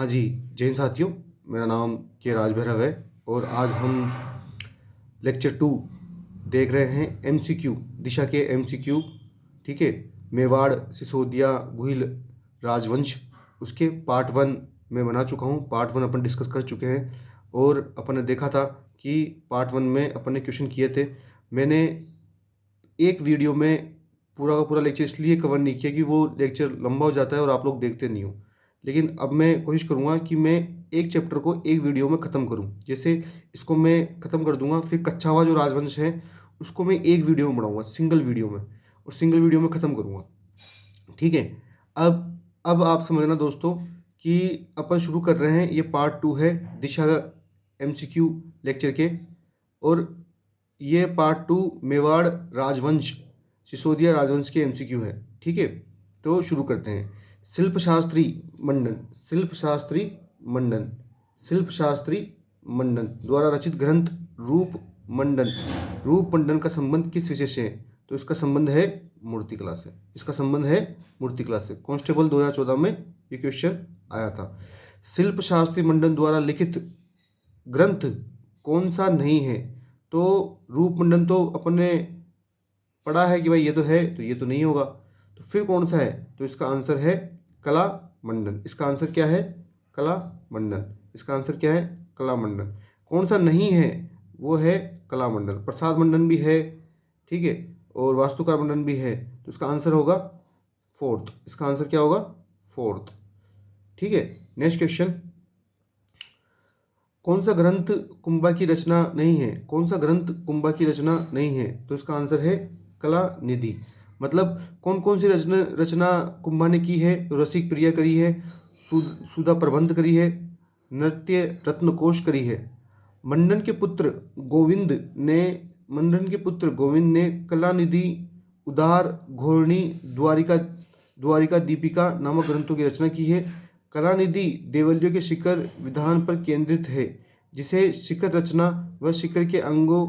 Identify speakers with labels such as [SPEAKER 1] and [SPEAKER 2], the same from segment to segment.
[SPEAKER 1] हाँ जी, जय हिंद साथियों। मेरा नाम के राज भैरव है और आज हम लेक्चर 2 देख रहे हैं एमसीक्यू, दिशा के एमसीक्यू। ठीक है, मेवाड़ सिसोदिया गुहिल राजवंश, उसके पार्ट 1 में बना चुका हूँ। पार्ट 1 अपन डिस्कस कर चुके हैं और अपन ने देखा था कि पार्ट 1 में अपन ने क्वेश्चन किए थे। मैंने एक वीडियो में पूरा का पूरा लेक्चर इसलिए कवर नहीं किया कि वो लेक्चर लंबा हो जाता है और आप लोग देखते नहीं हो। लेकिन अब मैं कोशिश करूँगा कि मैं एक चैप्टर को एक वीडियो में ख़त्म करूँ। जैसे इसको मैं ख़त्म कर दूंगा, फिर कच्छावा जो राजवंश है उसको मैं एक वीडियो में बढ़ाऊँगा, सिंगल वीडियो में, और सिंगल वीडियो में ख़त्म करूँगा। ठीक है, अब आप समझना दोस्तों कि अपन शुरू कर रहे हैं। ये पार्ट 2 है दिशा एमसीक्यू लेक्चर के, और ये पार्ट 2 मेवाड़ राजवंश सिसोदिया राजवंश के एमसीक्यू है। ठीक है, तो शुरू करते हैं। शिल्पशास्त्री मंडन, शिल्पशास्त्री मंडन, शिल्पशास्त्री मंडन द्वारा रचित ग्रंथ रूप मंडन। रूप मंडन का संबंध किस विषय से है? तो इसका संबंध है मूर्तिकला से। इसका संबंध है मूर्तिकला से। कांस्टेबल 2014 में ये क्वेश्चन आया था। शिल्पशास्त्री मंडन द्वारा लिखित ग्रंथ कौन सा नहीं है? तो रूप मंडन तो अपन ने पढ़ा है कि भाई ये तो है, तो ये तो नहीं होगा। तो फिर कौन सा है? तो इसका आंसर है कला मंडन। इसका आंसर क्या है? कला मंडन। इसका आंसर क्या है? कला मंडन। कौन सा नहीं है? वो है कला मंडन। प्रसाद मंडन भी है, ठीक है, और वास्तुकार मंडन भी है। तो इसका आंसर होगा फोर्थ। इसका आंसर क्या होगा? फोर्थ। ठीक है, नेक्स्ट क्वेश्चन। कौन सा ग्रंथ कुंभा की रचना नहीं है? कौन सा ग्रंथ कुंभा की रचना नहीं है? तो इसका आंसर है कला निधि। मतलब कौन कौन सी रचना कुंभा ने की है? तो रसिक प्रिया करी है, सुधा प्रबंध करी है, नृत्य रत्नकोश करी है। मंडन के पुत्र गोविंद ने कला निधि, उदार, घोरणी, द्वारिका दीपिका नामक ग्रंथों की रचना की है। कला निधि देवलियों के शिखर विधान पर केंद्रित है, जिसे शिखर रचना व शिखर के अंगों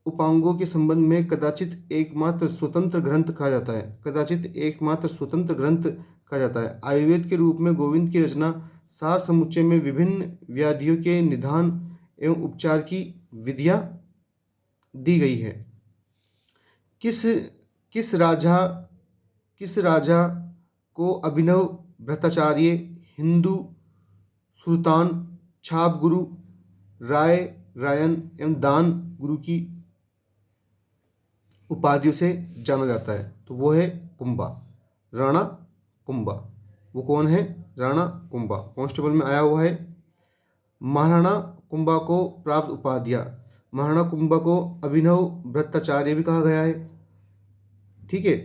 [SPEAKER 1] उपांगों के संबंध में कदाचित एकमात्र स्वतंत्र ग्रंथ कहा जाता है। कदाचित एकमात्र स्वतंत्र ग्रंथ कहा जाता है। आयुर्वेद के रूप में गोविंद की रचना सार समुच्चय में विभिन्न व्याधियों के निदान एवं उपचार की विधियां दी गई है। किस किस राजा किस राजा को अभिनव भट्टाचार्य, हिंदू सुल्तान, छाप गुरु, रायन एवं दान गुरु की उपाधियों से जाना जाता है? तो वो है कुंभा, राणा कुंभा। वो कौन है? राणा कुंभा। कांस्टेबल में आया हुआ है। महाराणा कुंभा को प्राप्त उपाधियां। महाराणा कुंभा को अभिनव भट्टाचार्य भी कहा गया है। ठीक है,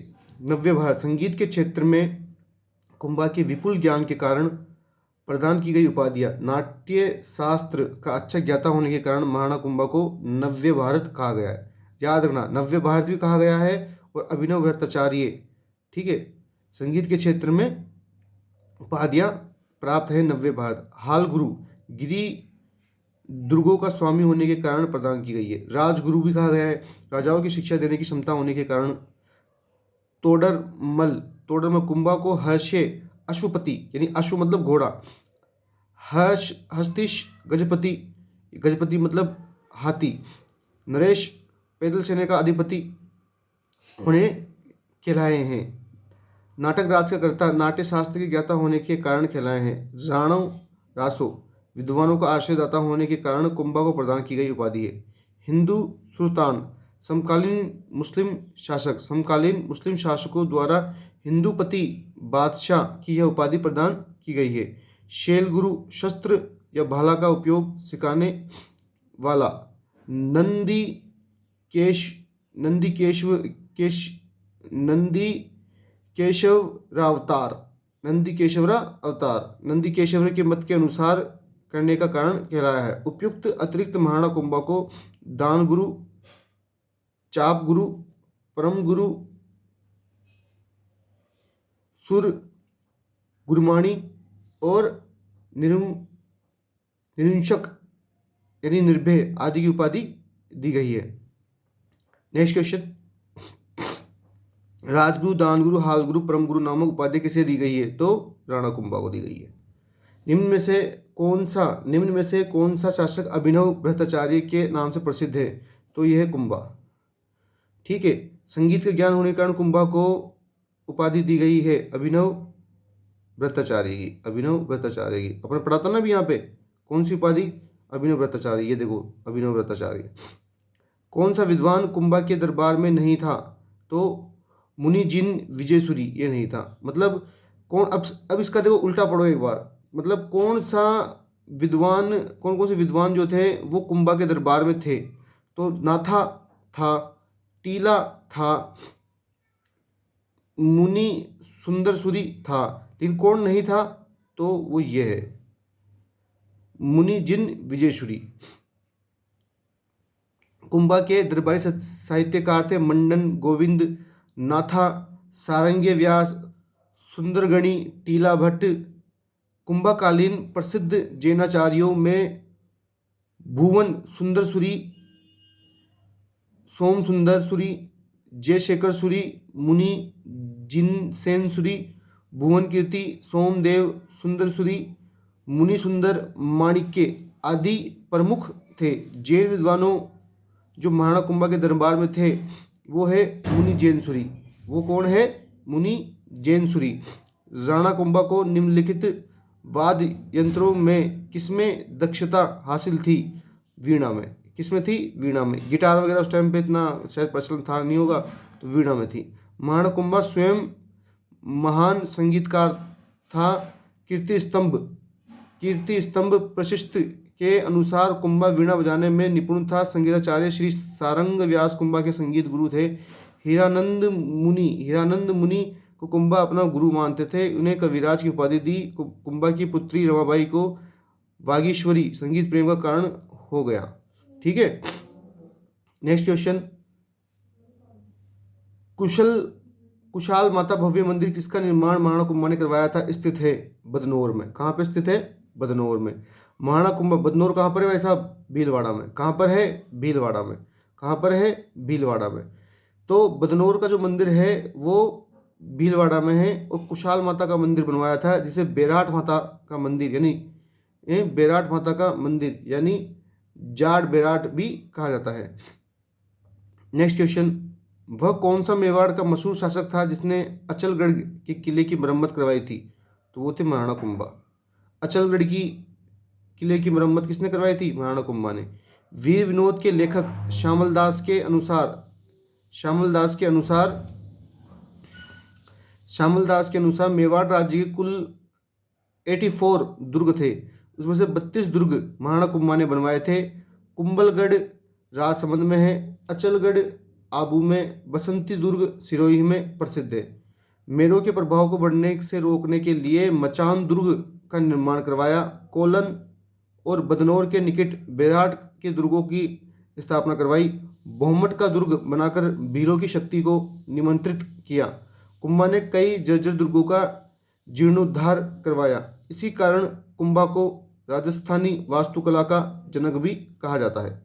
[SPEAKER 1] नव्य भारत, संगीत के क्षेत्र में कुंभा के विपुल ज्ञान के कारण प्रदान की गई उपाधियां। नाट्य शास्त्र का अच्छा ज्ञाता होने के कारण महाराणा कुंभा को नव्य भारत कहा गया है। याद रखना, नव्य भारत भी कहा गया है और अभिनव भट्टाचार्य। ठीक है, संगीत के क्षेत्र में उपाधियां प्राप्त है नव्य भारत। हाल गुरु गिरी दुर्गों का स्वामी होने के कारण प्रदान की गई है। राजगुरु भी कहा गया है। राजाओं की शिक्षा देने की क्षमता होने के कारण। तोडरमल कुंभा को हर्षे अश्वपति, यानी अश्व मतलब घोड़ा, हस्तिश गजपति मतलब हाथी, नरेश पैदल सेना का अधिपति उन्हें कहलाए हैं। नाटक राज का कर्ता, नाट्य शास्त्र के ज्ञाता होने के कारण कहलाए हैं। राणव रासो विद्वानों का आश्रयदाता होने के कारण कुंभा को प्रदान की गई उपाधि है। हिंदू सुल्तान, समकालीन मुस्लिम शासकों द्वारा हिंदूपति बादशाह की यह उपाधि प्रदान की गई है। शैल गुरु, शस्त्र या भाला का उपयोग सिखाने वाला। नंदीकेशवर के मत के अनुसार करने का कारण कहलाया है। उपयुक्त अतिरिक्त महाराणा कुंभा को दान गुरु, चाप गुरु, परम गुरु, सुर गुरमाणी और निरुंशक यानी निर्भय आदि की उपाधि दी गई है। Next question. राजगुरु, दानगुरु, हालगुरु, परम गुरु नामक उपाधि किसे दी गई है? तो राणा कुंभा को दी गई है। निम्न में से कौन सा शासक अभिनव भट्टाचार्य के नाम से प्रसिद्ध है? तो यह है कुंभा। ठीक है, संगीत का ज्ञान होने के कारण कुंभा को उपाधि दी गई है अभिनव भट्टाचार्य की। अभिनव भट्टाचार्य की अपने पढ़ा था ना भी यहाँ पे, कौन सी उपाधि? अभिनव भट्टाचार्य। ये देखो, अभिनव भट्टाचार्य। कौन सा विद्वान कुंभा के दरबार में नहीं था? तो मुनि जिन विजयसुरी, ये नहीं था। मतलब कौन, अब इसका देखो उल्टा पढ़ो एक बार। मतलब कौन कौन से विद्वान जो थे वो कुंभा के दरबार में थे? तो नाथा था, टीला था, मुनि सुंदरसुरी था, लेकिन कौन नहीं था? तो वो ये है, मुनि जिन विजयसुरी। कुंभा के दरबारी साहित्यकार थे मंडन गोविंद, नाथा, सारंग्य व्यास, सुंदरगणी, टीला भट्ट। कुंभाकालीन प्रसिद्ध जैनाचार्यों में भुवन सुंदरसुरी, सोम सुंदरसुरी, जयशेखरसुरी, मुनि जिनसेनसुरी, भुवन कीर्ति, सोमदेव सुंदरसुरी, मुनि सुंदर माणिक्य आदि प्रमुख थे। जैन विद्वानों जो महाराणा कुंभा के दरबार में थे वो है मुनि जैनसुरी। वो कौन है? मुनि जैनसुरी। राणा कुंभा को निम्नलिखित वाद्य यंत्रों में किसमें दक्षता हासिल थी? वीणा में। किसमें थी? वीणा में। गिटार वगैरह उस टाइम पे इतना शायद प्रचलन था नहीं होगा, तो वीणा में थी। महाराणा कुंभा स्वयं महान संगीतकार था। कीर्ति स्तंभ प्रशिष्ट के अनुसार कुंभा वीणा बजाने में निपुण था। संगीताचार्य श्री सारंग व्यास कुंभा के संगीत गुरु थे। हीरानंद मुनि को कुंभा अपना गुरु मानते थे। उन्हें कविराज की उपाधि दी। कुंभा की पुत्री रमाबाई को वागीश्वरी संगीत प्रेम का कारण हो गया। ठीक है, नेक्स्ट क्वेश्चन। कुशाल माता भव्य मंदिर किसका निर्माण महाराणा कुंभा ने करवाया था? स्थित है बदनौर में। कहाँ पे स्थित है? बदनौर में। महाराणा कुंभा, बदनौर कहाँ पर है भाई साहब? भीलवाड़ा में। कहाँ पर है? भीलवाड़ा में। कहाँ पर है? भीलवाड़ा में। तो बदनौर का जो मंदिर है वो भीलवाड़ा में है। और कुशाल माता का मंदिर बनवाया था, जिसे बेराट माता का मंदिर यानी जाड़ बेराट भी कहा जाता है। Next question. वह कौन सा मेवाड़ का मशहूर शासक था जिसने अचलगढ़ के किले की मरम्मत करवाई थी? तो वो थे महाराणा कुंभा। अचलगढ़ की किले की मरम्मत किसने करवाई थी? महाराणा कुंभा ने। वीर विनोद के लेखक श्यामल दास के अनुसार मेवाड़ राज्य के कुल 84 दुर्ग थे। उसमें से 32 दुर्ग महाराणा कुंभा ने बनवाए थे। कुंभलगढ़ राजसमंद में है, अचलगढ़ आबू में, बसंती दुर्ग सिरोही में प्रसिद्ध है। मेरों के प्रभाव को बढ़ने से रोकने के लिए मचान दुर्ग का निर्माण करवाया। कोलन और बदनौर के निकट बेराट के दुर्गों की स्थापना करवाई। बहुमठ का दुर्ग बनाकर भीलों की शक्ति को निमंत्रित किया। कुंभा ने कई जर्जर दुर्गों का जीर्णोद्धार करवाया। इसी कारण कुंभा को राजस्थानी वास्तुकला का जनक भी कहा जाता है।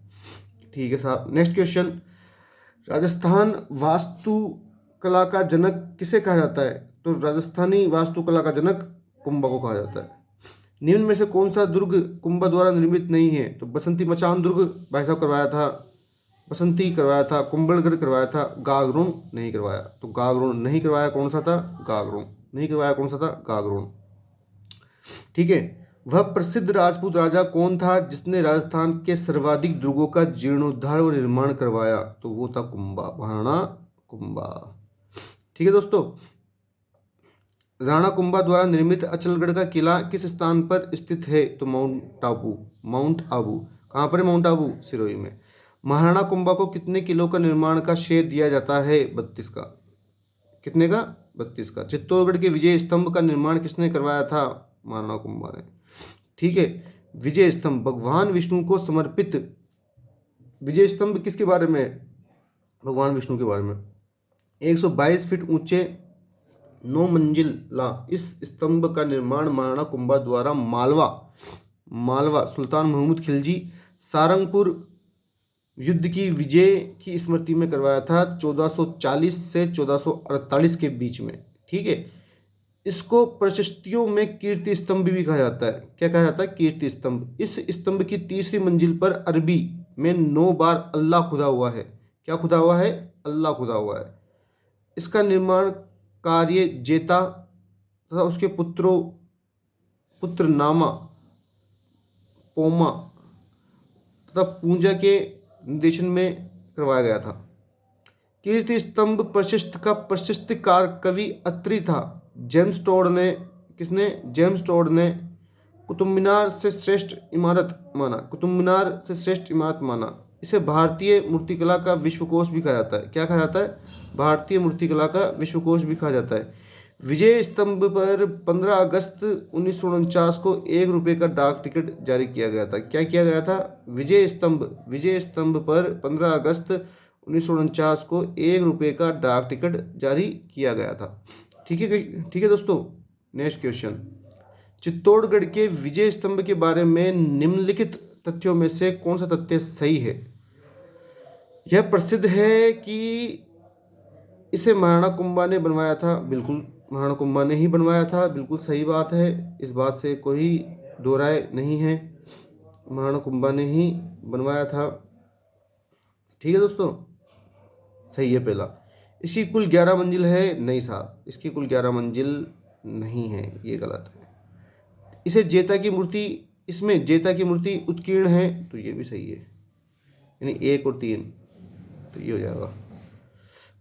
[SPEAKER 1] ठीक है साहब, नेक्स्ट क्वेश्चन। राजस्थान वास्तुकला का जनक किसे कहा जाता है? तो राजस्थानी वास्तुकला का जनक कुंभा को कहा जाता है। निम्न में से कौन सा दुर्ग कुंभा द्वारा निर्मित नहीं है? तो बसंती मचान दुर्ग भाई साहब करवाया था, बसंती करवाया था, कुंभलगढ़ करवाया था, गागरोन नहीं करवाया। तो गागरोन नहीं करवाया, कौन सा था? गागरोन नहीं करवाया, कौन सा था? गागरोन। ठीक है, वह प्रसिद्ध राजपूत राजा कौन था जिसने राजस्थान के सर्वाधिक दुर्गों का जीर्णोद्धार और निर्माण करवाया? तो वो था कुंभा, महाराणा कुंभा। ठीक है दोस्तों, राणा कुंभा द्वारा निर्मित अचलगढ़ का किला किस स्थान पर स्थित है? तो माउंट आबू। कहाँ पर है माउंट आबू? सिरोही में। महाराणा कुंभा को कितने किलों का निर्माण का श्रेय दिया जाता है? 32 का। कितने का? 32 का। चित्तौड़गढ़ के विजय स्तंभ का निर्माण किसने करवाया था? महाराणा कुंभा ने। ठीक है, विजय स्तंभ भगवान विष्णु को समर्पित। विजय स्तंभ किसके बारे में? भगवान विष्णु के बारे में। 122 फीट ऊंचे 9 मंजिला इस स्तंभ का निर्माण महाराणा कुंभा द्वारा मालवा सुल्तान महमूद खिलजी सारंगपुर युद्ध की विजय की स्मृति में करवाया था 1440 से 1448 के बीच में। ठीक है, इसको प्रशस्तियों में कीर्ति स्तंभ भी कहा जाता है। क्या कहा जाता है? कीर्ति स्तंभ। इस स्तंभ की तीसरी मंजिल पर अरबी में 9 बार अल्लाह खुदा हुआ है। क्या खुदा हुआ है? अल्लाह खुदा हुआ है। इसका निर्माण कार्य जेता तथा उसके पुत्र नामा, पोमा तथा पूजा के निर्देशन में करवाया गया था। कीर्ति स्तंभ प्रशस्त का प्रशस्तिकार कवि अत्रि था। जेम्स टोड ने जेम्स टोड ने कुतुब मीनार से श्रेष्ठ इमारत माना। इसे भारतीय मूर्तिकला का विश्वकोश भी कहा जाता है। क्या कहा जाता है? भारतीय मूर्तिकला का विश्वकोश भी कहा जाता है। विजय स्तंभ पर 15 अगस्त 1949 को 1 रुपये का डाक टिकट जारी किया गया था। क्या किया गया था? विजय स्तंभ पर 15 अगस्त 1949 को 1 रुपये का डाक टिकट जारी किया गया था। ठीक है दोस्तों। नेक्स्ट क्वेश्चन, चित्तौड़गढ़ के विजय स्तंभ के बारे में निम्नलिखित तथ्यों में से कौन सा तथ्य सही है? यह प्रसिद्ध है कि इसे महाराणा कुंभा ने बनवाया था। बिल्कुल महाराणा कुंभा ने ही बनवाया था, बिल्कुल सही बात है, इस बात से कोई दो राय नहीं है, महाराणा कुंभा ने ही बनवाया था। ठीक है दोस्तों, सही है पहला। इसकी कुल 11 मंजिल है? नहीं साहब, इसकी कुल 11 मंजिल नहीं है, ये गलत है। इसमें जेता की मूर्ति उत्कीर्ण है, तो ये भी सही है, यानी 1 और 3, तो ये हो जाएगा।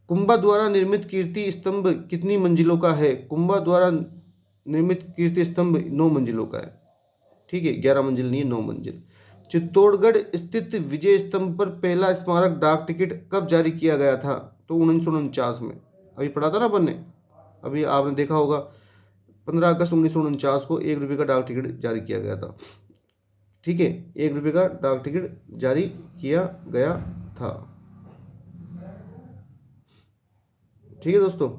[SPEAKER 1] कुंभा द्वारा निर्मित कीर्ति स्तंभ कितनी मंजिलों का है? कुंभा द्वारा निर्मित कीर्ति स्तंभ 9 मंजिलों का है। ठीक है, 11 मंजिल नहीं है, 9 मंजिल। चित्तौड़गढ़ स्थित विजय स्तंभ पर पहला स्मारक डाक टिकट कब जारी किया गया था? तो 1949 में। अभी पढ़ा था ना अपन ने, अभी आपने देखा होगा, 15 अगस्त 1949 को 1 रुपये का डाक टिकट जारी किया गया था। ठीक है, 1 रुपये का डाक टिकट जारी किया गया था। ठीक है दोस्तों।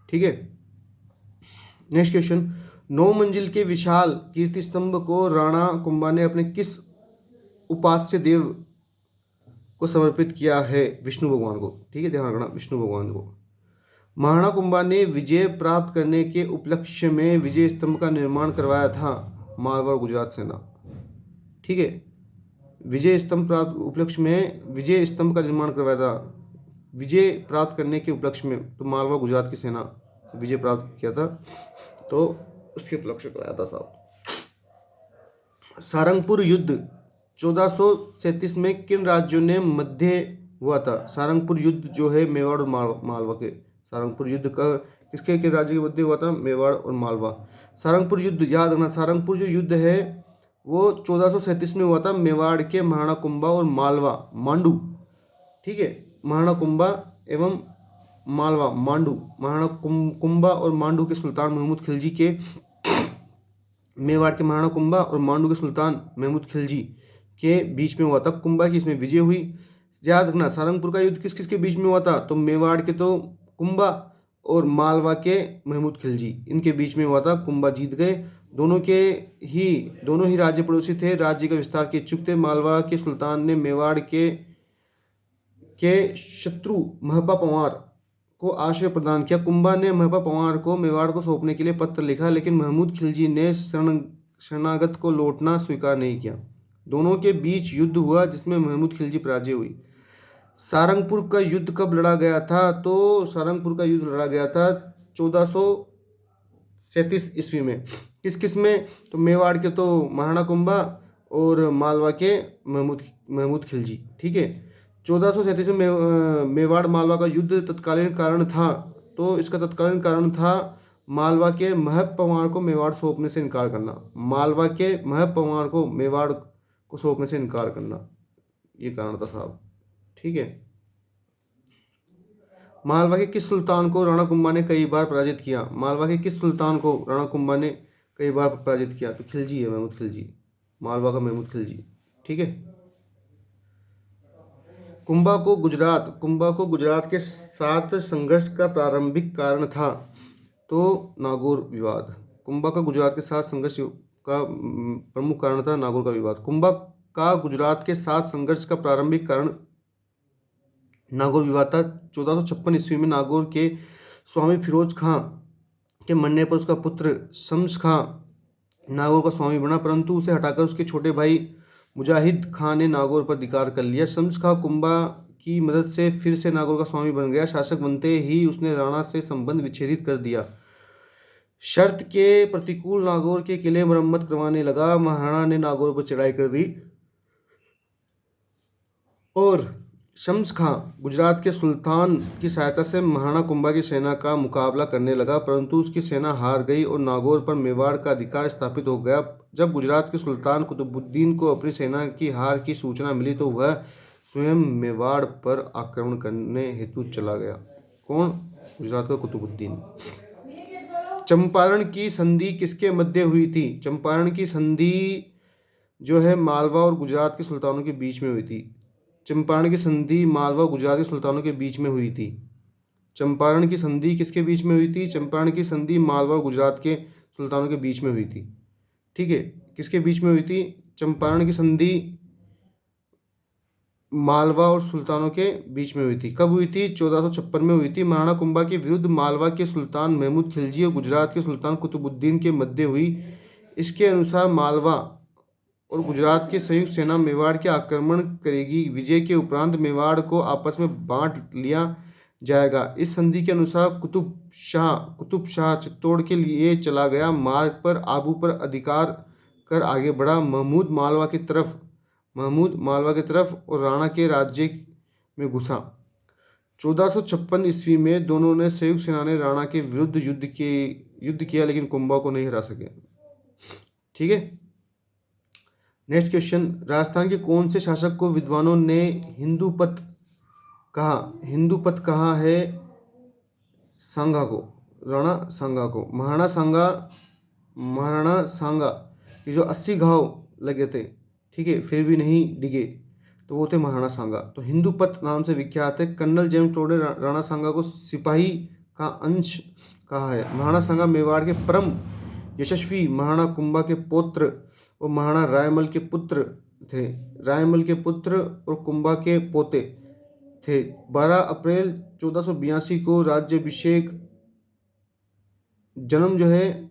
[SPEAKER 1] ठीक है, नेक्स्ट क्वेश्चन, 9 मंजिल के विशाल कीर्ति स्तंभ को राणा कुंभा ने अपने किस उपास्य देव को समर्पित किया है? विष्णु भगवान को। ठीक है, ध्यान रखना, विष्णु भगवान को। महाराणा कुंभा ने विजय प्राप्त करने के उपलक्ष्य में विजय स्तंभ का निर्माण करवाया था। मारवाड़ गुजरात सेना। ठीक है, विजय स्तंभ प्राप्त उपलक्ष्य में विजय स्तंभ का निर्माण करवाया था, विजय प्राप्त करने के उपलक्ष्य में, तो मालवा गुजरात की सेना विजय प्राप्त किया था, तो उसके उपलक्ष्य कराया था साहब। सारंगपुर युद्ध 1437 में किन राज्यों ने मध्य हुआ था? सारंगपुर युद्ध जो है मेवाड़ और मालवा के, सारंगपुर युद्ध का किसके के राज्य के मध्य हुआ था? मेवाड़ और मालवा। सारंगपुर युद्ध याद रखना, सारंगपुर जो युद्ध है वो 1437 में हुआ था, मेवाड़ के महाराणा कुंभा और मालवा मांडू। ठीक है, महाराणा कुंभा एवं मालवा मांडू, महाराणा कुंभा और मांडू के सुल्तान महमूद खिलजी के, मेवाड़ के महाराणा कुंभा और मांडू के सुल्तान महमूद खिलजी के बीच में हुआ था। कुंभा की इसमें विजय हुई। याद रखना, सारंगपुर का युद्ध किस किस के बीच में हुआ था? तो मेवाड़ के तो कुंभा और मालवा के महमूद खिलजी, इनके बीच में हुआ था। कुंभा जीत गए। दोनों ही राज्य पड़ोसी थे, राज्य का विस्तार के इच्छुक थे। मालवा के सुल्तान ने मेवाड़ के शत्रु महपा पंवार को आश्रय प्रदान किया। कुंभा ने महपा पंवार को मेवाड़ को सौंपने के लिए पत्र लिखा, लेकिन महमूद खिलजी ने शरणागत को लौटना स्वीकार नहीं किया। दोनों के बीच युद्ध हुआ जिसमें महमूद खिलजी पराजय हुई। सारंगपुर का युद्ध कब लड़ा गया था? तो सारंगपुर का युद्ध लड़ा गया था 1437 ईस्वी में। किस किस में? तो मेवाड़ के तो महाराणा कुंभा और मालवा के महमूद खिलजी। ठीक है, 1437 में मेवाड़ मालवा का युद्ध तत्कालीन कारण था, तो इसका तत्कालीन कारण था मालवा के महब पंवार को मेवाड़ सौंपने से इनकार करना। मालवा के महब पंवार को मेवाड़ को सौंपने से इनकार करना, ये कारण था साहब। ठीक है, मालवा के किस सुल्तान को राणा कुंभा ने कई बार पराजित किया? मालवा के किस सुल्तान को राणा कुंभा ने कई बार पराजित किया? तो खिलजी है, महमूद खिलजी, मालवा का महमूद खिलजी। ठीक है, कुंभा को गुजरात के साथ संघर्ष का प्रारंभिक कारण था। तो नागौर विवाद। कुंभा का गुजरात के साथ संघर्ष का प्रमुख कारण था नागौर का विवाद। कुंभा का गुजरात के साथ संघर्ष का प्रारंभिक कारण नागौर विवाद था। 1456 ईस्वी में नागौर के स्वामी फिरोज खां के मरने पर उसका पुत्र शम्स खां नागौर का स्वामी बना, परंतु उसे हटाकर उसके छोटे भाई मुजाहिद खां ने नागौर पर अधिकार कर लिया। शम्स खां कुंभा की मदद से फिर से नागौर का स्वामी बन गया। शासक बनते ही उसने राणा से संबंध विच्छेदित कर दिया। शर्त के प्रतिकूल नागौर के किले मरम्मत करवाने लगा। महाराणा ने नागौर पर चढ़ाई कर दी और शम्स खां गुजरात के सुल्तान की सहायता से महाराणा कुंभा की सेना का मुकाबला करने लगा, परंतु उसकी सेना हार गई और नागौर पर मेवाड़ का अधिकार स्थापित हो गया। जब गुजरात के सुल्तान कुतुबुद्दीन को अपनी सेना की हार की सूचना मिली तो वह स्वयं मेवाड़ पर आक्रमण करने हेतु चला गया। कौन? गुजरात का कुतुबुद्दीन। चंपारण की संधि किसके मध्य हुई थी? चंपारण की संधि जो है मालवा और गुजरात के सुल्तानों के बीच में हुई थी। चंपारण की संधि मालवा गुजरात के सुल्तानों के बीच में हुई थी। चंपारण की संधि किसके बीच में हुई थी? चंपारण की संधि मालवा और गुजरात के सुल्तानों के बीच में हुई थी। ठीक है, किसके बीच में हुई थी? चंपारण की संधि मालवा और सुल्तानों के बीच में हुई थी। कब हुई थी? 1456 में हुई थी। महाराणा कुंभा के विरुद्ध मालवा के सुल्तान महमूद खिलजी और गुजरात के सुल्तान कुतुबुद्दीन के मध्य हुई। इसके अनुसार मालवा और गुजरात की संयुक्त सेना मेवाड़ के आक्रमण करेगी। विजय के उपरांत मेवाड़ को आपस में बांट लिया जाएगा। इस संधि के अनुसार कुतुब शाह चित्तौड़ के लिए चला गया। मार्ग पर आबू पर अधिकार कर आगे बढ़ा। महमूद मालवा की तरफ और राणा के राज्य में घुसा। 1456 ईस्वी में दोनों ने संयुक्त सेना ने राणा के विरुद्ध युद्ध किया, लेकिन कुंभा को नहीं हरा सके। ठीक है, नेक्स्ट क्वेश्चन। राजस्थान के कौन से शासक को विद्वानों ने हिंदूपत कहा? हिंदूपत कहा है सांगा को, राणा सांगा को। महाराणा सांगा के जो 80 घाव लगे थे, ठीक है, फिर भी नहीं डिगे, तो वो थे महाराणा सांगा। तो हिंदूपत नाम से विख्यात है। कर्नल जेम्स टोड ने राणा सांगा को सिपाही का अंश कहा है। महाराणा सांगा मेवाड़ के परम यशस्वी महाराणा कुंभा के पौत्र और महाराणा रायमल के पुत्र थे। रायमल के पुत्र और कुंभा के पोते थे। 12 अप्रैल 1482 को राज्याभिषेक, जन्म जो है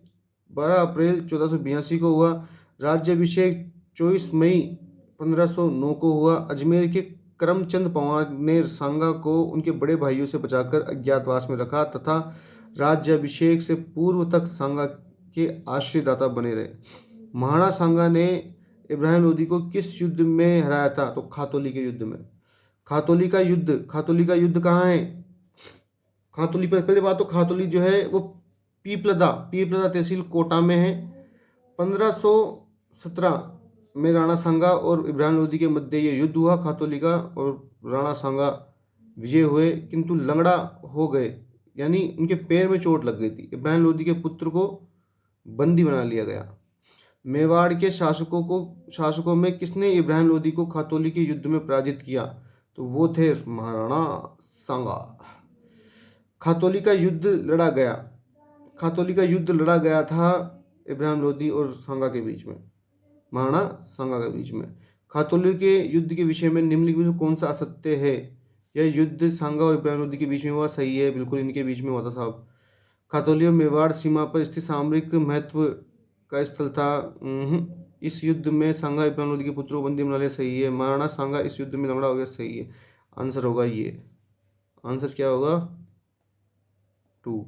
[SPEAKER 1] 12 अप्रैल 1482 को हुआ। राज्याभिषेक 24 मई 1509 को हुआ। अजमेर के करमचंद पवार ने सांगा को उनके बड़े भाइयों से बचाकर अज्ञातवास में रखा तथा राज्याभिषेक से पूर्व तक सांगा के आश्रयदाता बने रहे। महाराणा सांगा ने इब्राहिम लोदी को किस युद्ध में हराया था? तो खातौली के युद्ध में। खातौली का युद्ध कहाँ है? खातौली पर पहले बात तो खातौली जो है वो पीपलदा तहसील कोटा में है। 1517 में राणा सांगा और इब्राहिम लोदी के मध्य ये युद्ध हुआ खातौली का, और राणा सांगा विजय हुए, किंतु लंगड़ा हो गए, यानी उनके पैर में चोट लग गई थी। इब्राहिम लोदी के पुत्र को बंदी बना लिया गया। मेवाड़ के शासकों में किसने इब्राहिम लोदी को खातौली के युद्ध में पराजित किया? तो वो थे महाराणा सांगा। खातौली का युद्ध लड़ा गया था इब्राहिम लोदी और सांगा के बीच में, महाराणा सांगा के बीच में। खातौली के युद्ध के विषय में निम्नलिखित में कौन सा असत्य है? यह युद्ध सांगा और इब्राहिम लोदी के बीच में हुआ, सही है, बिल्कुल इनके बीच में हुआ था साहब। खातौली और मेवाड़ सीमा पर स्थित सामरिक महत्व का स्थल था। इस युद्ध में सांगा इब्राहिम लोदी के पुत्रों को बंदी बना लिया, सही है। महाराणा सांगा इस युद्ध में लंगड़ा हो गया, सही है। आंसर होगा ये, आंसर क्या होगा? 2।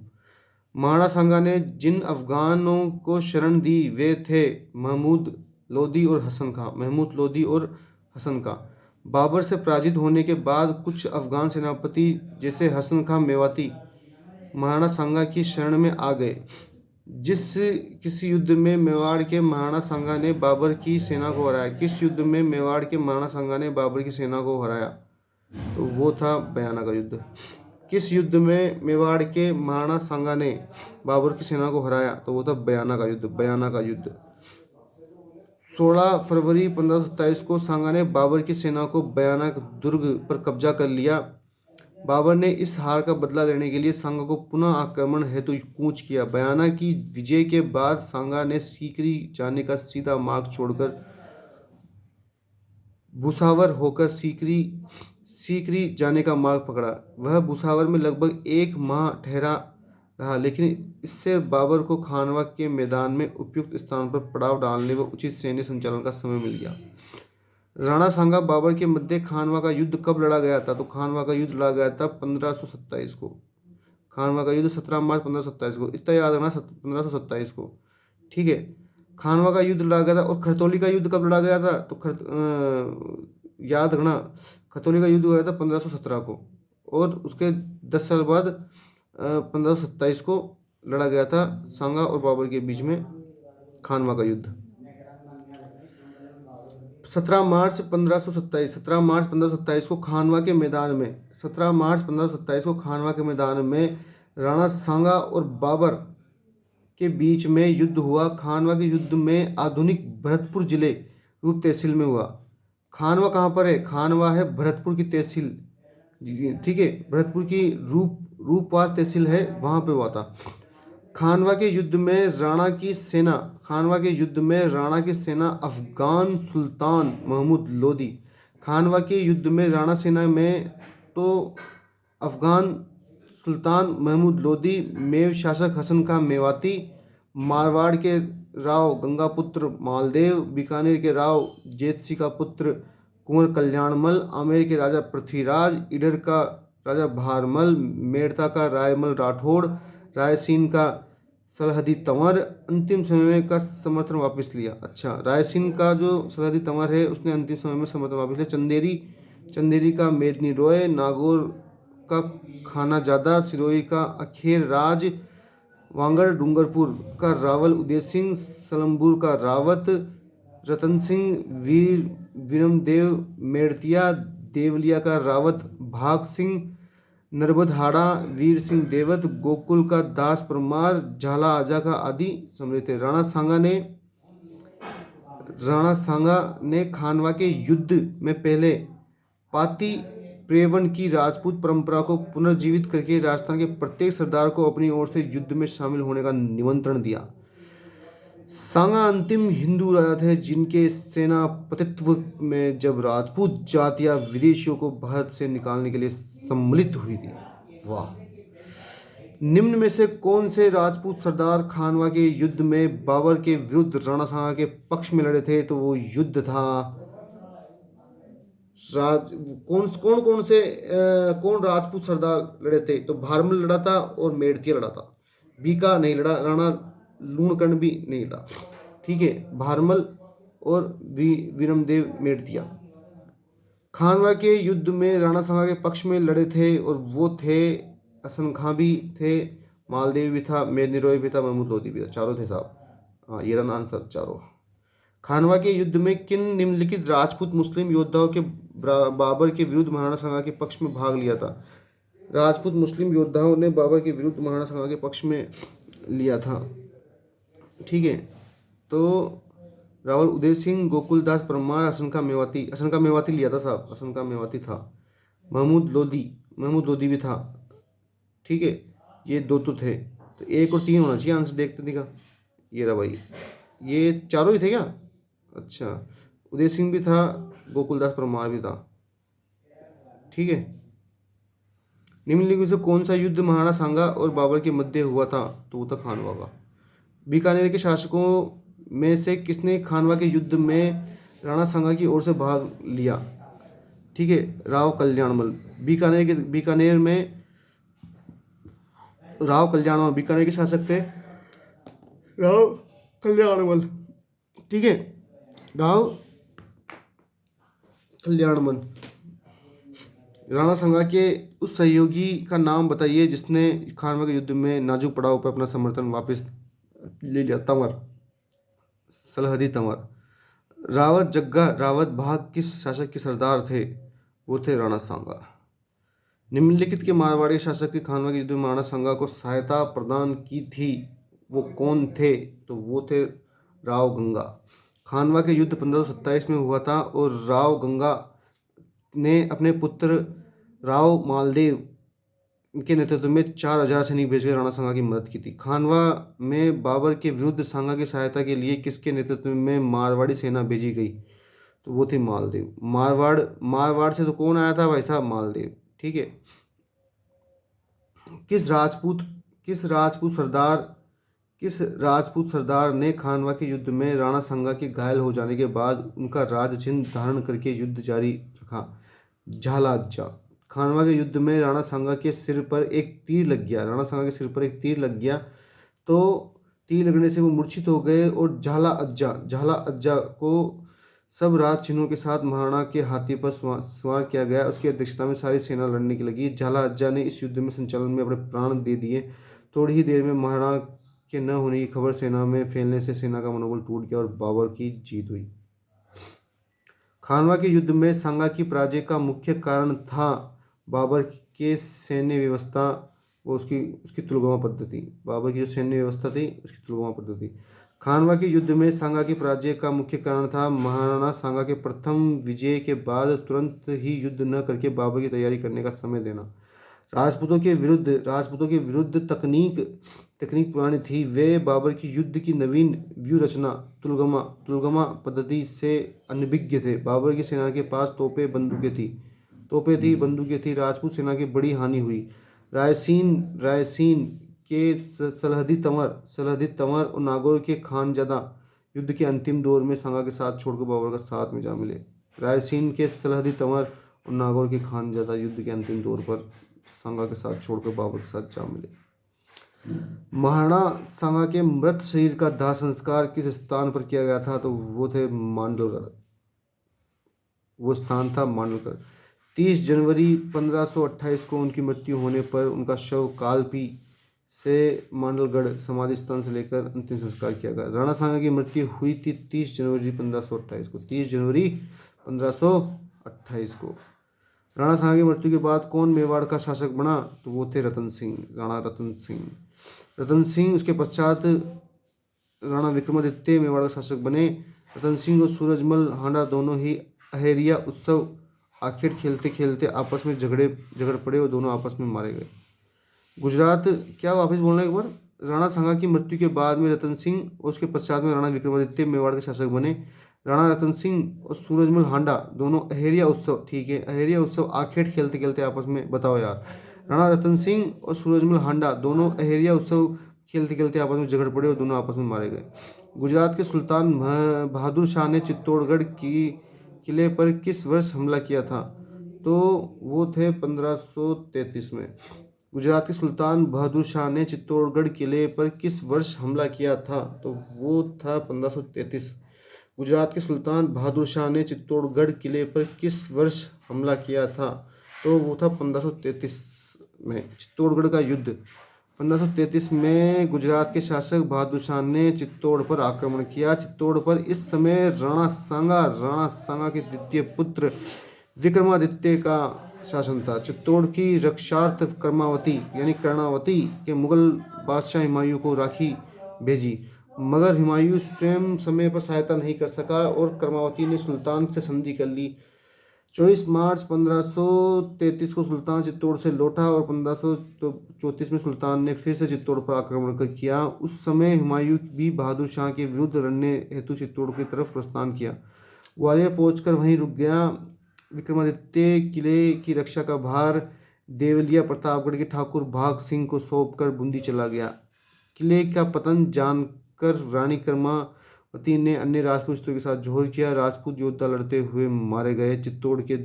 [SPEAKER 1] महाराणा सांगा ने जिन अफगानों को शरण दी वे थे महमूद लोदी और हसन खां। बाबर से पराजित होने के बाद कुछ अफगान सेनापति जैसे हसन खां मेवाती महाराणा सांगा की शरण में आ गए। किस युद्ध में मेवाड़ के महाराणा सांगा ने बाबर की सेना को हराया? किस युद्ध में मेवाड़ के महाराणा सांगा ने बाबर की सेना को हराया? तो वो था बयाना का युद्ध। किस युद्ध में मेवाड़ के महाराणा सांगा ने बाबर की सेना को हराया? तो वो था बयाना का युद्ध। 16 फरवरी 1527 को सांगा ने बाबर की सेना को बयाना दुर्ग पर कब्जा कर लिया। बाबर ने इस हार का बदला लेने के लिए सांगा को पुनः आक्रमण हेतु कूच किया। बयाना की विजय के बाद सांगा ने सीकरी जाने का सीधा मार्ग छोड़कर भुसावर होकर सीकरी जाने का मार्ग पकड़ा। वह भुसावर में लगभग 1 माह ठहरा रहा, लेकिन इससे बाबर को खानवा के मैदान में उपयुक्त स्थान पर पड़ाव डालने व उचित सैन्य संचालन का समय मिल गया। राणा सांगा बाबर के मध्य खानवा का युद्ध कब लड़ा गया था? तो खानवा का युद्ध लड़ा गया था 1527 को। खानवा का युद्ध 17 मार्च 1527 को, इतना याद रखना, 1527 को। ठीक है, खानवा का युद्ध लड़ा गया था। और खरतौली का युद्ध कब लड़ा गया था? तो याद रखना, खरतौली का युद्ध हुआ था 1517 को, और उसके 10 साल बाद 1527 को लड़ा गया था सांगा और बाबर के बीच में खानवा का युद्ध। 17 मार्च 1527 को खानवा के मैदान में 17 मार्च 1527 को खानवा के मैदान में राणा सांगा और बाबर के बीच में युद्ध हुआ। खानवा के युद्ध में आधुनिक भरतपुर जिले रूप तहसील में हुआ। खानवा कहाँ पर है? खानवा है भरतपुर की तहसील, ठीक है, भरतपुर की रूपवास तहसील है, वहाँ पे हुआ था। खानवा के युद्ध में राणा की सेना अफगान सुल्तान महमूद लोदी। खानवा के युद्ध में राणा सेना में तो अफगान सुल्तान महमूद लोदी, मेव शासक हसन खां मेवाती, मारवाड़ के राव गंगापुत्र मालदेव, बीकानेर के राव जेतसी का पुत्र कुंवर कल्याणमल, आमेर के राजा पृथ्वीराज, ईडर का राजा भारमल, मेड़ता का रायमल राठौड़, रायसीन का सरहदी तंवर अंतिम समय का समर्थन वापस लिया। अच्छा, रायसीन का जो सरहदी तंवर है उसने अंतिम समय में समर्थन वापस लिया। चंदेरी का मेदनी रॉय, नागौर का खाना जादा, सिरोही का अखेर राज, वांगड़ डूंगरपुर का रावल उदय सिंह, सलमपुर का रावत रतन सिंह, वीरमदेव मेड़तिया, देवलिया का रावत भाग सिंह, नरबधहाड़ा वीर सिंह देवत, गोकुल का दास परमार, झाला आजा का आदि सम्मिलित थे। राणा सांगा ने खानवा के युद्ध में पहले पाती प्रेवन की राजपूत परंपरा को पुनर्जीवित करके राजस्थान के प्रत्येक सरदार को अपनी ओर से युद्ध में शामिल होने का निमंत्रण दिया। सांगा अंतिम हिंदू राजा थे जिनके सेनापतित्व में जब राजपूत जातियां विदेशियों को भारत से निकालने के लिए सम्मिलित हुई थी। वाह! निम्न में से कौन से राजपूत सरदार खानवा के युद्ध में बाबर के विरुद्ध राणा सांगा के पक्ष में लड़े थे? तो वो युद्ध था कौन राजपूत सरदार लड़े थे? तो भारमल लड़ा था और मेड़तिया लड़ा था। बीका नहीं लड़ा, राणा लूणकर्ण भी नहीं लड़ा। ठीक है, भारमल और वीरमदेव मेड़तिया। खानवा के युद्ध में राणा सांगा के पक्ष में लड़े थे और वो थे हसन खां भी थे, मालदेव भी था, मेदनी रॉय भी था, महमूद लोदी भी था। चारों थे साहब। हाँ, ये रहा आंसर, चारों। खानवा के युद्ध में किन निम्नलिखित राजपूत मुस्लिम योद्धाओं के बाबर के विरुद्ध महाराणा सांगा के पक्ष में भाग लिया था? राजपूत मुस्लिम योद्धाओं ने बाबर के विरुद्ध महाराणा सांगा के पक्ष में लिया था। ठीक है, तो रावल उदय सिंह, गोकुलदास परमार, हसन खां मेवाती लिया था साहब, हसन खां मेवाती था। महमूद लोदी भी था। ठीक है, ये दो तो थे, तो 1 और 3 होना चाहिए आंसर। देखते दिखा, ये रहा भाई, ये चारों ही थे क्या? अच्छा, उदय सिंह भी था, गोकुलदास परमार भी था। ठीक है, निम्नलिखित में से कौन सा युद्ध महाराणा सांगा और बाबर के मध्य हुआ था? तो वो था खानवा का। बीकानेर के शासकों में से किसने खानवा के युद्ध में राणा सांगा की ओर से भाग लिया? ठीक है, राव कल्याणमल। बीकानेर के शासक थे राव कल्याणमल। ठीक है, राव कल्याणमल। राणा सांगा के उस सहयोगी का नाम बताइए जिसने खानवा के युद्ध में नाजुक पड़ाव पर अपना समर्थन वापस ले लिया? तंवर, सलहदी तंवर। रावत जग्गा रावत भाग किस शासक के सरदार थे? वो थे राणा सांगा। निम्नलिखित के मारवाड़ी शासक के खानवा के युद्ध में महाराणा सांगा को सहायता प्रदान की थी, वो कौन थे? तो वो थे राव गंगा। खानवा के युद्ध 1527 में हुआ था और राव गंगा ने अपने पुत्र राव मालदेव इनके नेतृत्व में 4000 सैनिक भेजकर राणा सांगा की मदद की थी। खानवा में बाबर के विरुद्ध सांगा की सहायता के लिए किसके नेतृत्व में मारवाड़ी सेना भेजी गई? तो वो थे मालदेव। मारवाड़ से तो कौन आया था भाई साहब? मालदेव। ठीक है। किस राजपूत किस राजपूत सरदार किस राजपूत सरदार ने खानवा के युद्ध में राणा सांगा के घायल हो जाने के बाद उनका राज चिन्ह धारण करके युद्ध जारी रखा? झालाजा। खानवा के युद्ध में राणा सांगा के सिर पर एक तीर लग गया। राणा सांगा के सिर पर एक तीर लग गया, तो तीर लगने से वो मूर्छित हो गए और झाला अज्जा को सब राज चिन्हों के साथ महाराणा के हाथी पर सवार किया गया। उसकी अध्यक्षता में सारी सेना लड़ने की लगी। झाला अज्जा ने इस युद्ध में संचालन में अपने प्राण दे दिए। थोड़ी ही देर में महाराणा के न होने की खबर सेना में फैलने से सेना का मनोबल टूट गया और बाबर की जीत हुई। खानवा के युद्ध में सांगा की पराजय का मुख्य कारण था बाबर के सैन्य व्यवस्था वो उसकी तुलगमा पद्धति। बाबर की जो सैन्य व्यवस्था थी उसकी तुलगमा पद्धति। खानवा के युद्ध में सांगा की पराजय का मुख्य कारण था महाराणा सांगा के प्रथम विजय के बाद तुरंत ही युद्ध न करके बाबर की तैयारी करने का समय देना। राजपूतों के विरुद्ध तकनीक पुरानी थी। वे बाबर की युद्ध की नवीन व्यूह रचना तुलगमा पद्धति से अनभिज्ञ थे। बाबर की सेना के पास बंदूकें थी। राजपूत सेना की बड़ी हानि हुई। रायसीन के सलहदी तंवर और नागौर के खानजादा युद्ध के अंतिम दौर में सांगा के साथ छोड़कर बाबर का साथ में जा मिले। रायसीन के सलहदी तंवर और नागौर के खानजादा युद्ध के अंतिम दौर पर सांगा के साथ छोड़कर बाबर के साथ जा मिले। महाराणा सांगा के मृत शरीर का दाह संस्कार किस स्थान पर किया गया था? तो वो थे मांडलगढ़। वो स्थान था मांडलगढ़। 30 जनवरी 1528 को उनकी मृत्यु होने पर उनका शव कालपी से मांडलगढ़ समाधि स्थान से लेकर अंतिम संस्कार किया गया। राणा सांगा की मृत्यु हुई थी 30 जनवरी 1528 को। 30 जनवरी 1528 को। राणा सांगा की मृत्यु के बाद कौन मेवाड़ का शासक बना? तो वो थे रतन सिंह, राणा रतन सिंह। उसके पश्चात राणा विक्रमादित्य मेवाड़ का शासक बने। रतन सिंह और सूरजमल हांडा दोनों ही अहेरिया उत्सव आखेड़ खेलते खेलते आपस में झगड़ पड़े और दोनों आपस में मारे गए। गुजरात क्या वापस बोलना एक बार? राणा सांगा की मृत्यु के बाद में रतन सिंह और उसके पश्चात में राणा विक्रमादित्य मेवाड़ के शासक बने। राणा रतन सिंह और सूरजमल हांडा दोनों अहेरिया उत्सव, ठीक है, अहेरिया उत्सव आखेड़ खेलते खेलते आपस में, बताओ यार, राणा रतन सिंह और सूरजमल हांडा दोनों अहेरिया उत्सव खेलते खेलते आपस में झगड़ पड़े और दोनों आपस में मारे गए। गुजरात के सुल्तान बहादुर शाह ने चित्तौड़गढ़ की किले पर किस वर्ष हमला किया था? तो वो थे 1533 में। गुजरात के सुल्तान बहादुर शाह ने चित्तौड़गढ़ किले पर किस वर्ष हमला किया था? तो वो था 1533। गुजरात के सुल्तान बहादुर शाह ने चित्तौड़गढ़ किले पर किस वर्ष हमला किया था? तो वो था 1533 में। चित्तौड़गढ़ का युद्ध 1533 में गुजरात के शासक बहादुर शाह ने चित्तौड़ पर आक्रमण किया। चित्तौड़ पर इस समय राणा सांगा के द्वितीय पुत्र विक्रमादित्य का शासन था। चित्तौड़ की रक्षार्थ कर्णावती के मुगल बादशाह हुमायूं को राखी भेजी, मगर हुमायूं स्वयं समय पर सहायता नहीं कर सका और कर्मावती ने सुल्तान से संधि कर ली। 24 मार्च 1533 को सुल्तान चित्तौड़ से लौटा और 1534 में सुल्तान ने फिर से चित्तौड़ पर आक्रमण किया। उस समय हुमायूं भी बहादुर शाह के विरुद्ध लड़ने हेतु चित्तौड़ की तरफ प्रस्थान किया। ग्वालियर पहुंचकर वहीं रुक गया। विक्रमादित्य किले की रक्षा का भार देवलिया प्रतापगढ़ के ठाकुर भाग सिंह को सौंपकर बूंदी चला गया। किले का पतन जानकर रानी कर्मावती ने अन्य राजपूतों के साथ जोहर किया। राजपूत योद्धा लड़ते हुए मारे गए। चित्तौड़ के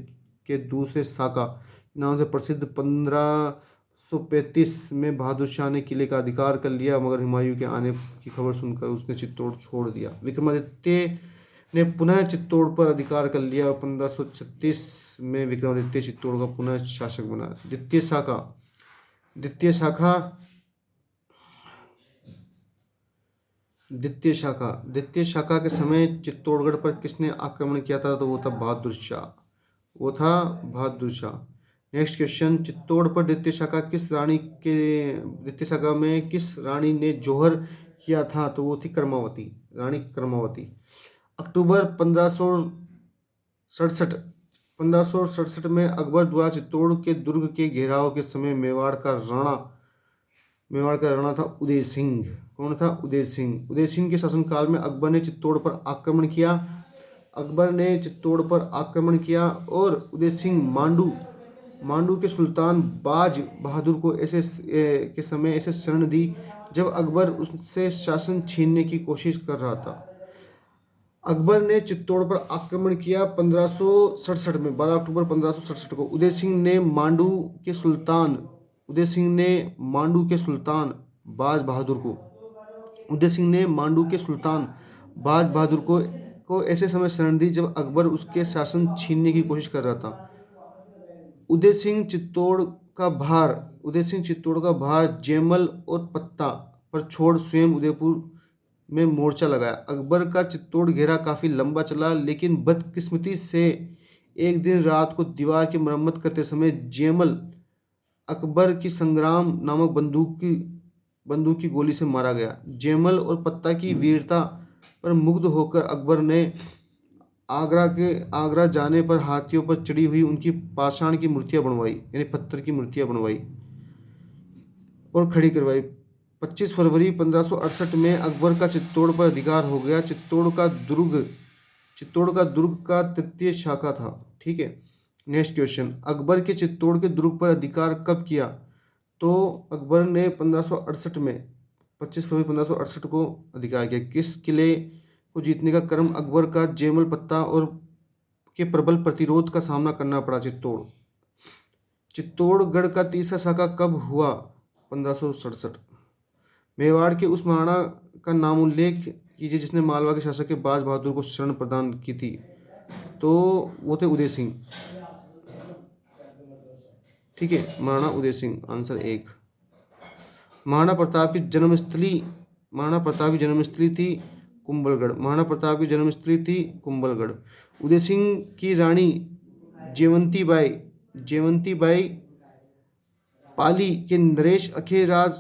[SPEAKER 1] दूसरे साका नाम से प्रसिद्ध 1535 में बहादुर शाह ने किले का अधिकार कर लिया, मगर हुमायूं के आने की खबर सुनकर उसने चित्तौड़ छोड़ दिया। विक्रमादित्य ने पुनः चित्तौड़ पर अधिकार कर लिया और 1536 में विक्रमादित्य चित्तौड़ का पुनः शासक बना। द्वितीय शाखा के समय चित्तौड़गढ़ पर किसने आक्रमण किया था? तो वो था बहादुर शाह। नेक्स्ट क्वेश्चन, चित्तौड़ पर द्वितीय शाखा में किस रानी ने जोहर किया था? तो वो थी रानी कर्मावती। अक्टूबर 1567 1567 में अकबर द्वारा चित्तौड़ के दुर्ग के घेराव के समय मेवाड़ का राणा था उदय सिंह। कौन था? उदय सिंह। उदय सिंह के शासनकाल में अकबर ने चित्तौड़ पर आक्रमण किया। और उदय सिंह मांडू के सुल्तान बाज बहादुर को ऐसे शरण दी जब अकबर उससे शासन छीनने की कोशिश कर रहा था। अकबर ने चित्तौड़ पर आक्रमण किया 1567 में। 12 अक्टूबर 1567 को उदय सिंह ने मांडू के सुल्तान बाज बहादुर को ऐसे समय शरण दी जब अकबर उसके शासन छीनने की कोशिश कर रहा था। उदय सिंह चित्तौड़ का भार जैमल और पत्ता पर छोड़ स्वयं उदयपुर में मोर्चा लगाया। अकबर का चित्तौड़ घेरा काफी लंबा चला, लेकिन बदकिस्मती से एक दिन रात को दीवार की मरम्मत करते समय जैमल अकबर की संग्राम नामक बंदूक की गोली से मारा गया। जैमल और पत्ता की वीरता पर मुग्ध होकर अकबर ने आगरा जाने पर हाथियों पर चढ़ी हुई उनकी पाषाण की मूर्तियां बनवाई, यानी पत्थर की मूर्तियां बनवाई और खड़ी करवाई। 25 फरवरी 1568 में अकबर का चित्तौड़ पर अधिकार हो गया। चित्तौड़ का दुर्ग का तृतीय शाखा था। ठीक है, नेक्स्ट क्वेश्चन, अकबर के चित्तौड़ के दुर्ग पर अधिकार कब किया? तो अकबर ने 1568 में 25 फरवरी 1568 को अधिकार किया। किस किले को जीतने का क्रम अकबर का जैमल पत्ता और के प्रबल प्रतिरोध का सामना करना पड़ा? चित्तौड़गढ़ का तीसरा शाखा कब हुआ? 1567। मेवाड़ के उस महाराणा का नाम उल्लेख कीजिए जिसने मालवा के शासक के बाज बहादुर को शरण प्रदान की थी। तो वो थे उदय सिंह। ठीक है, महाराणा उदय सिंह, आंसर 1। महाराणा प्रताप की जन्मस्थली थी कुंभलगढ़। उदय सिंह की रानी जयवंती बाई पाली के नरेश अखेराज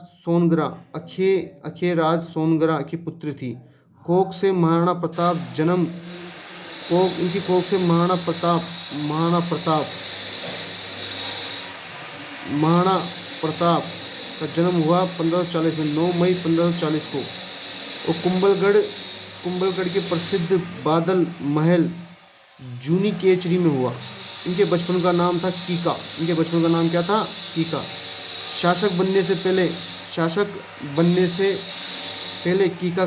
[SPEAKER 1] सोनगरा की पुत्री थी। कोख से महाराणा प्रताप का जन्म हुआ 1540 में, 9 मई 1540 को। और कुंभलगढ़ के प्रसिद्ध बादल महल जूनी केचरी में हुआ। इनके बचपन का नाम था कीका। क्या था? कीका। शासक बनने से पहले कीका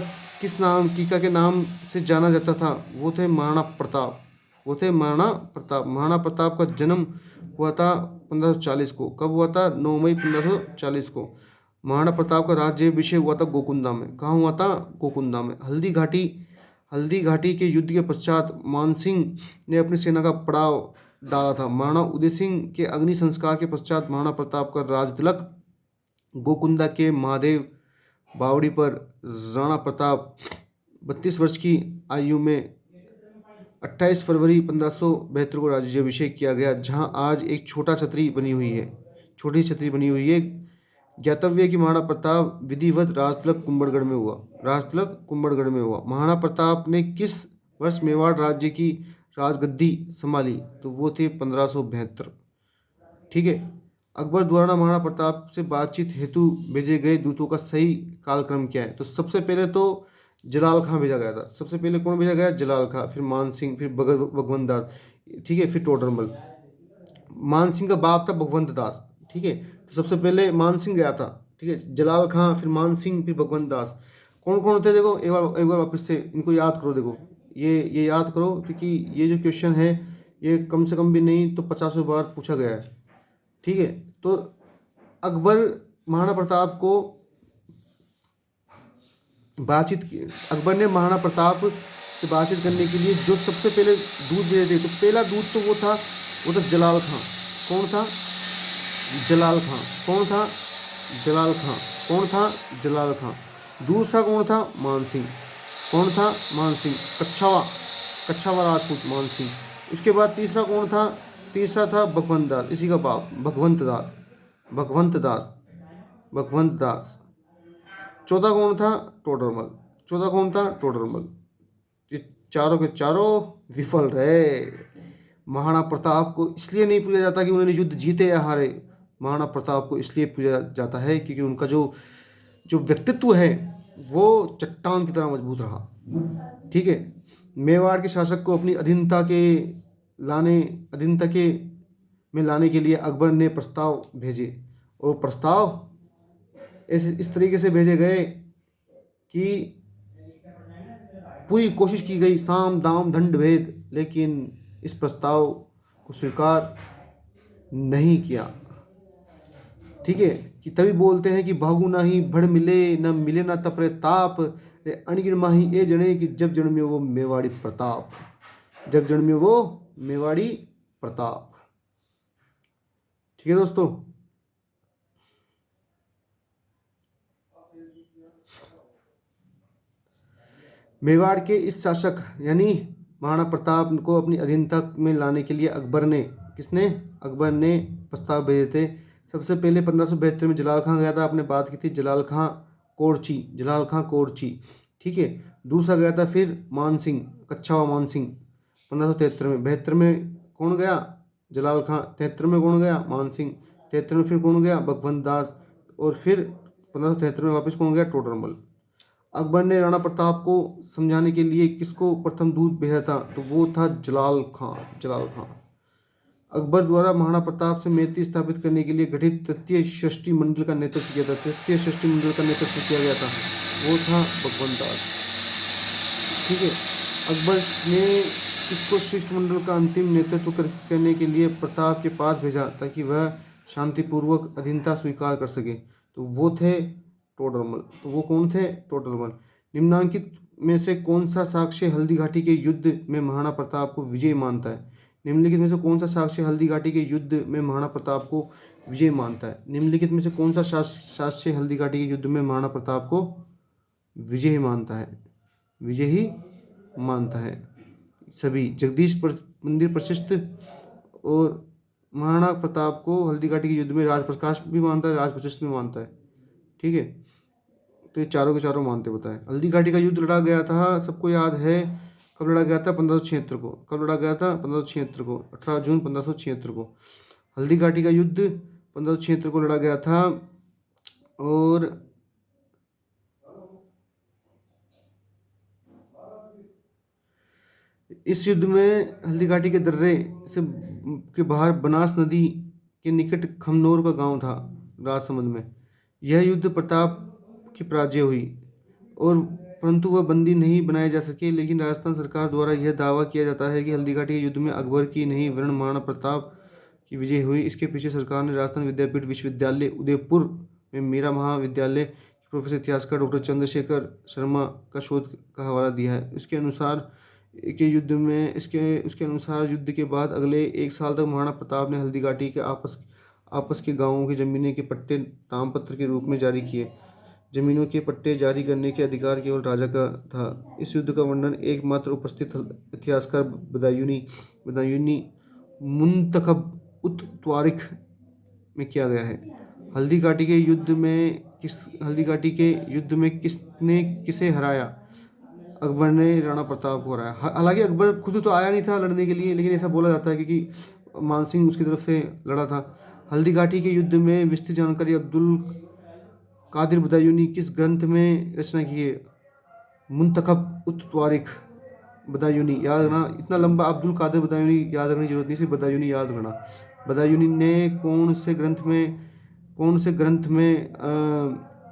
[SPEAKER 1] के नाम से जाना जाता था? वो थे महाराणा प्रताप। महाराणा प्रताप का जन्म हुआ था 1540 को। कब हुआ था? 9 मई 1540 को। महाराणा प्रताप का राज्याभिषेक हुआ था गोकुंदा में। कहाँ हुआ था? गोकुंदा में। हल्दी घाटी के युद्ध के पश्चात मानसिंह ने अपनी सेना का पड़ाव डाला था। महाराणा उदय सिंह के अग्नि संस्कार के पश्चात महाराणा प्रताप का राजतिलक गोकुंदा के महादेव बावड़ी पर राणा प्रताप 32 वर्ष की आयु में 28 फरवरी 1572 को राज्याभिषेक किया गया, जहां आज एक छोटी छतरी बनी हुई है। ज्ञातव्य कि महाराणा प्रताप विधिवत राजतिलक कुंभलगढ़ में हुआ। महाराणा प्रताप ने किस वर्ष मेवाड़ राज्य की राजगद्दी संभाली? तो वो थे 1572। ठीक है, अकबर द्वारा महाराणा प्रताप से बातचीत हेतु भेजे गए दूतों का सही कालक्रम क्या है? तो सबसे पहले तो जलाल खां भेजा गया था। सबसे पहले कौन भेजा गया? जलाल खां, फिर मान सिंह, फिर भगवंत दास, ठीक है, फिर टोडरमल। मान सिंह का बाप था भगवंत दास। ठीक है, तो सबसे पहले मान सिंह गया था। ठीक है, जलाल खां, फिर मान सिंह, फिर भगवंत दास। कौन कौन होते? देखो एक बार वापस से इनको याद करो। देखो ये याद करो, क्योंकि ये जो क्वेश्चन है ये कम से कम भी नहीं तो 50 बार पूछा गया है। ठीक है, तो अकबर महाराणा प्रताप को अकबर ने महाराणा प्रताप से बातचीत करने के लिए जो सबसे पहले दूत भेजे थे, तो पहला दूत तो वो था जलाल खां। कौन था? जलाल खां। दूसरा कौन था? मान सिंह। कौन था? मान सिंह। कच्छावा राजपूत मान सिंह। उसके बाद तीसरा कौन था? तीसरा था भगवंत दास, इसी का बाप भगवंत दास। चौथा कौन था? टोडरमल। ये चारों के चारों विफल रहे। महाराणा प्रताप को इसलिए नहीं पूजा जाता कि उन्होंने युद्ध जीते या हारे। महाराणा प्रताप को इसलिए पूजा जाता है क्योंकि उनका जो जो व्यक्तित्व है वो चट्टान की तरह मजबूत रहा। ठीक है। मेवाड़ के शासक को अपनी अधीनता के में लाने के लिए अकबर ने प्रस्ताव भेजे, और प्रस्ताव इस तरीके से भेजे गए कि पूरी कोशिश की गई, साम दाम दंड भेद, लेकिन इस प्रस्ताव को स्वीकार नहीं किया। ठीक है। कि तभी बोलते हैं कि भागु नाही भड़ मिले, न मिले न तपरे ताप, अणगिण माही ए जने कि जब जन्मियो वो मेवाड़ी प्रताप, जब जन्मियो वो मेवाड़ी प्रताप। ठीक है दोस्तों। मेवाड़ के इस शासक यानी महाराणा प्रताप को अपनी अधीनता में लाने के लिए अकबर ने प्रस्ताव भेजे थे। सबसे पहले 1572 में जलाल खां गया था, आपने बात की थी, जलाल खां कोरची। ठीक है। दूसरा गया था फिर मान सिंह, कच्छावा मान सिंह 1573 में। 72 में कौन गया? जलाल खां। 73 में कौन गया? मान सिंह। 73 में फिर कौन गया? भगवंत दास। और फिर 1573 में वापस कौन गया? टोडरमल। अकबर ने राणा प्रताप को समझाने के लिए किसको प्रथम दूत भेजा था? तो वो था जलाल खां। अकबर द्वारा महाराणा प्रताप से मैत्री स्थापित करने के लिए गठित तृतीय षष्ठी मंडल का नेतृत्व किया था। गया था, वो था भगवंत दास। ठीक है। अकबर ने इसको शिष्टमंडल का अंतिम नेतृत्व करने के लिए प्रताप के पास भेजा ताकि वह शांतिपूर्वक अधीनता स्वीकार कर सके। तो वो थे टोडरमल। तो वो कौन थे? टोडरमल। निम्नांकित में से कौन सा साक्ष्य हल्दी घाटी के युद्ध में महाराणा प्रताप को विजय मानता है? निम्नलिखित में से कौन सा साक्ष्य हल्दी घाटी के युद्ध में महाराणा प्रताप को विजय मानता है? निम्नलिखित में से कौन सा साक्ष्य हल्दी घाटी के युद्ध में महाराणा प्रताप को विजय मानता है? विजय ही मानता है। सभी जगदीश मंदिर प्रशिष्ट और महाराणा प्रताप को हल्दी घाटी के युद्ध में राजप्रकाश भी मानता है, राज प्रशिष्ट भी मानता है। ठीक है। तो ये चारों के चारों मानते बताए। हल्दी घाटी का युद्ध लड़ा गया था, सबको याद है। कब लड़ा गया था? 1576 को। कब लड़ा गया था? 1576 को, 18 जून 1576 को। हल्दी घाटी का युद्ध 1576 को लड़ा गया था। और इस युद्ध में हल्दी घाटी के दर्रे से के बाहर बनास नदी के निकट खमनोर का गांव था, राजसमंद में। यह युद्ध प्रताप की पराजय हुई और परंतु वह बंदी नहीं बनाए जा सके। लेकिन राजस्थान सरकार द्वारा यह दावा किया जाता है कि हल्दी घाटी के युद्ध में अकबर की नहीं वरण महाराणा प्रताप की विजय हुई। इसके पीछे सरकार ने राजस्थान विद्यापीठ विश्वविद्यालय उदयपुर में मीरा महाविद्यालय प्रोफेसर इतिहासकार डॉक्टर चंद्रशेखर शर्मा का शोध का हवाला दिया है। उसके अनुसार युद्ध के बाद अगले 1 साल तक महाराणा प्रताप ने हल्दी घाटी के आपस के गांवों की जमीनें के पट्टे तामपत्र के रूप में जारी किए। जमीनों के पट्टे जारी करने के अधिकार केवल राजा का था। इस युद्ध का वर्णन एकमात्र उपस्थित इतिहासकार बदायूनी मुंतखब उत त्वारिख में किया गया है। हल्दी घाटी के युद्ध में किसने किसे हराया? अकबर ने राणा प्रताप को हराया। हालांकि अकबर खुद तो आया नहीं था लड़ने के लिए, लेकिन ऐसा बोला जाता है क्योंकि मानसिंह उसकी तरफ से लड़ा था। हल्दी घाटी के युद्ध में विस्तृत जानकारी अब्दुल कादिर बदायूनी किस ग्रंथ में रचना की है? मुंतखब उत त्वारिख बदायूनी। याद रखना, इतना लंबा अब्दुल कादिर बदायूनी याद रखने की जरूरत नहीं, सिर्फ बदायूनी याद रखना। बदायूनी ने कौन से ग्रंथ में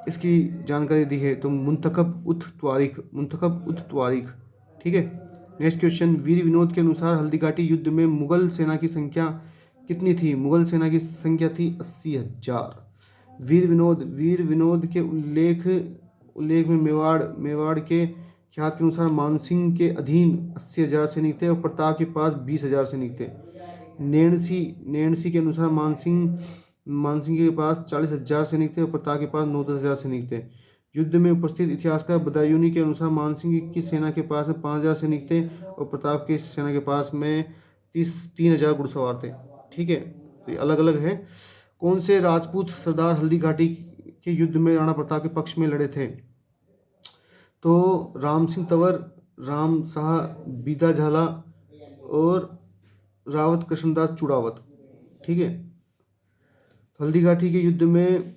[SPEAKER 1] इसकी जानकारी दी है? तो मुंतखब उत त्वारिख। ठीक है। नेक्स्ट क्वेश्चन, वीर विनोद के अनुसार हल्दी घाटी युद्ध में मुगल सेना की संख्या कितनी थी? मुगल सेना की संख्या थी 80,000। वीर विनोद के उल्लेख में मेवाड़ के ख्यात के अनुसार मानसिंह के अधीन 80,000 सैनिक थे और प्रताप के पास 20,000 सैनिक थे। नैणसी के अनुसार मानसिंह के पास 40,000 सैनिक थे और प्रताप के पास 9-10,000 सैनिक थे। युद्ध में उपस्थित इतिहासकार बदायूनी के अनुसार मानसिंह की सेना के पास 5,000 सैनिक थे और प्रताप की सेना के पास में 3,000 घुड़सवार थे। ठीक है। तो ये अलग अलग है। कौन से राजपूत सरदार हल्दी घाटी के युद्ध में राणा प्रताप के पक्ष में लड़े थे? तो राम सिंह तंवर, राम शाह बीदा झाला और रावत कृष्णदास चूड़ावत। ठीक है। हल्दी घाटी के युद्ध में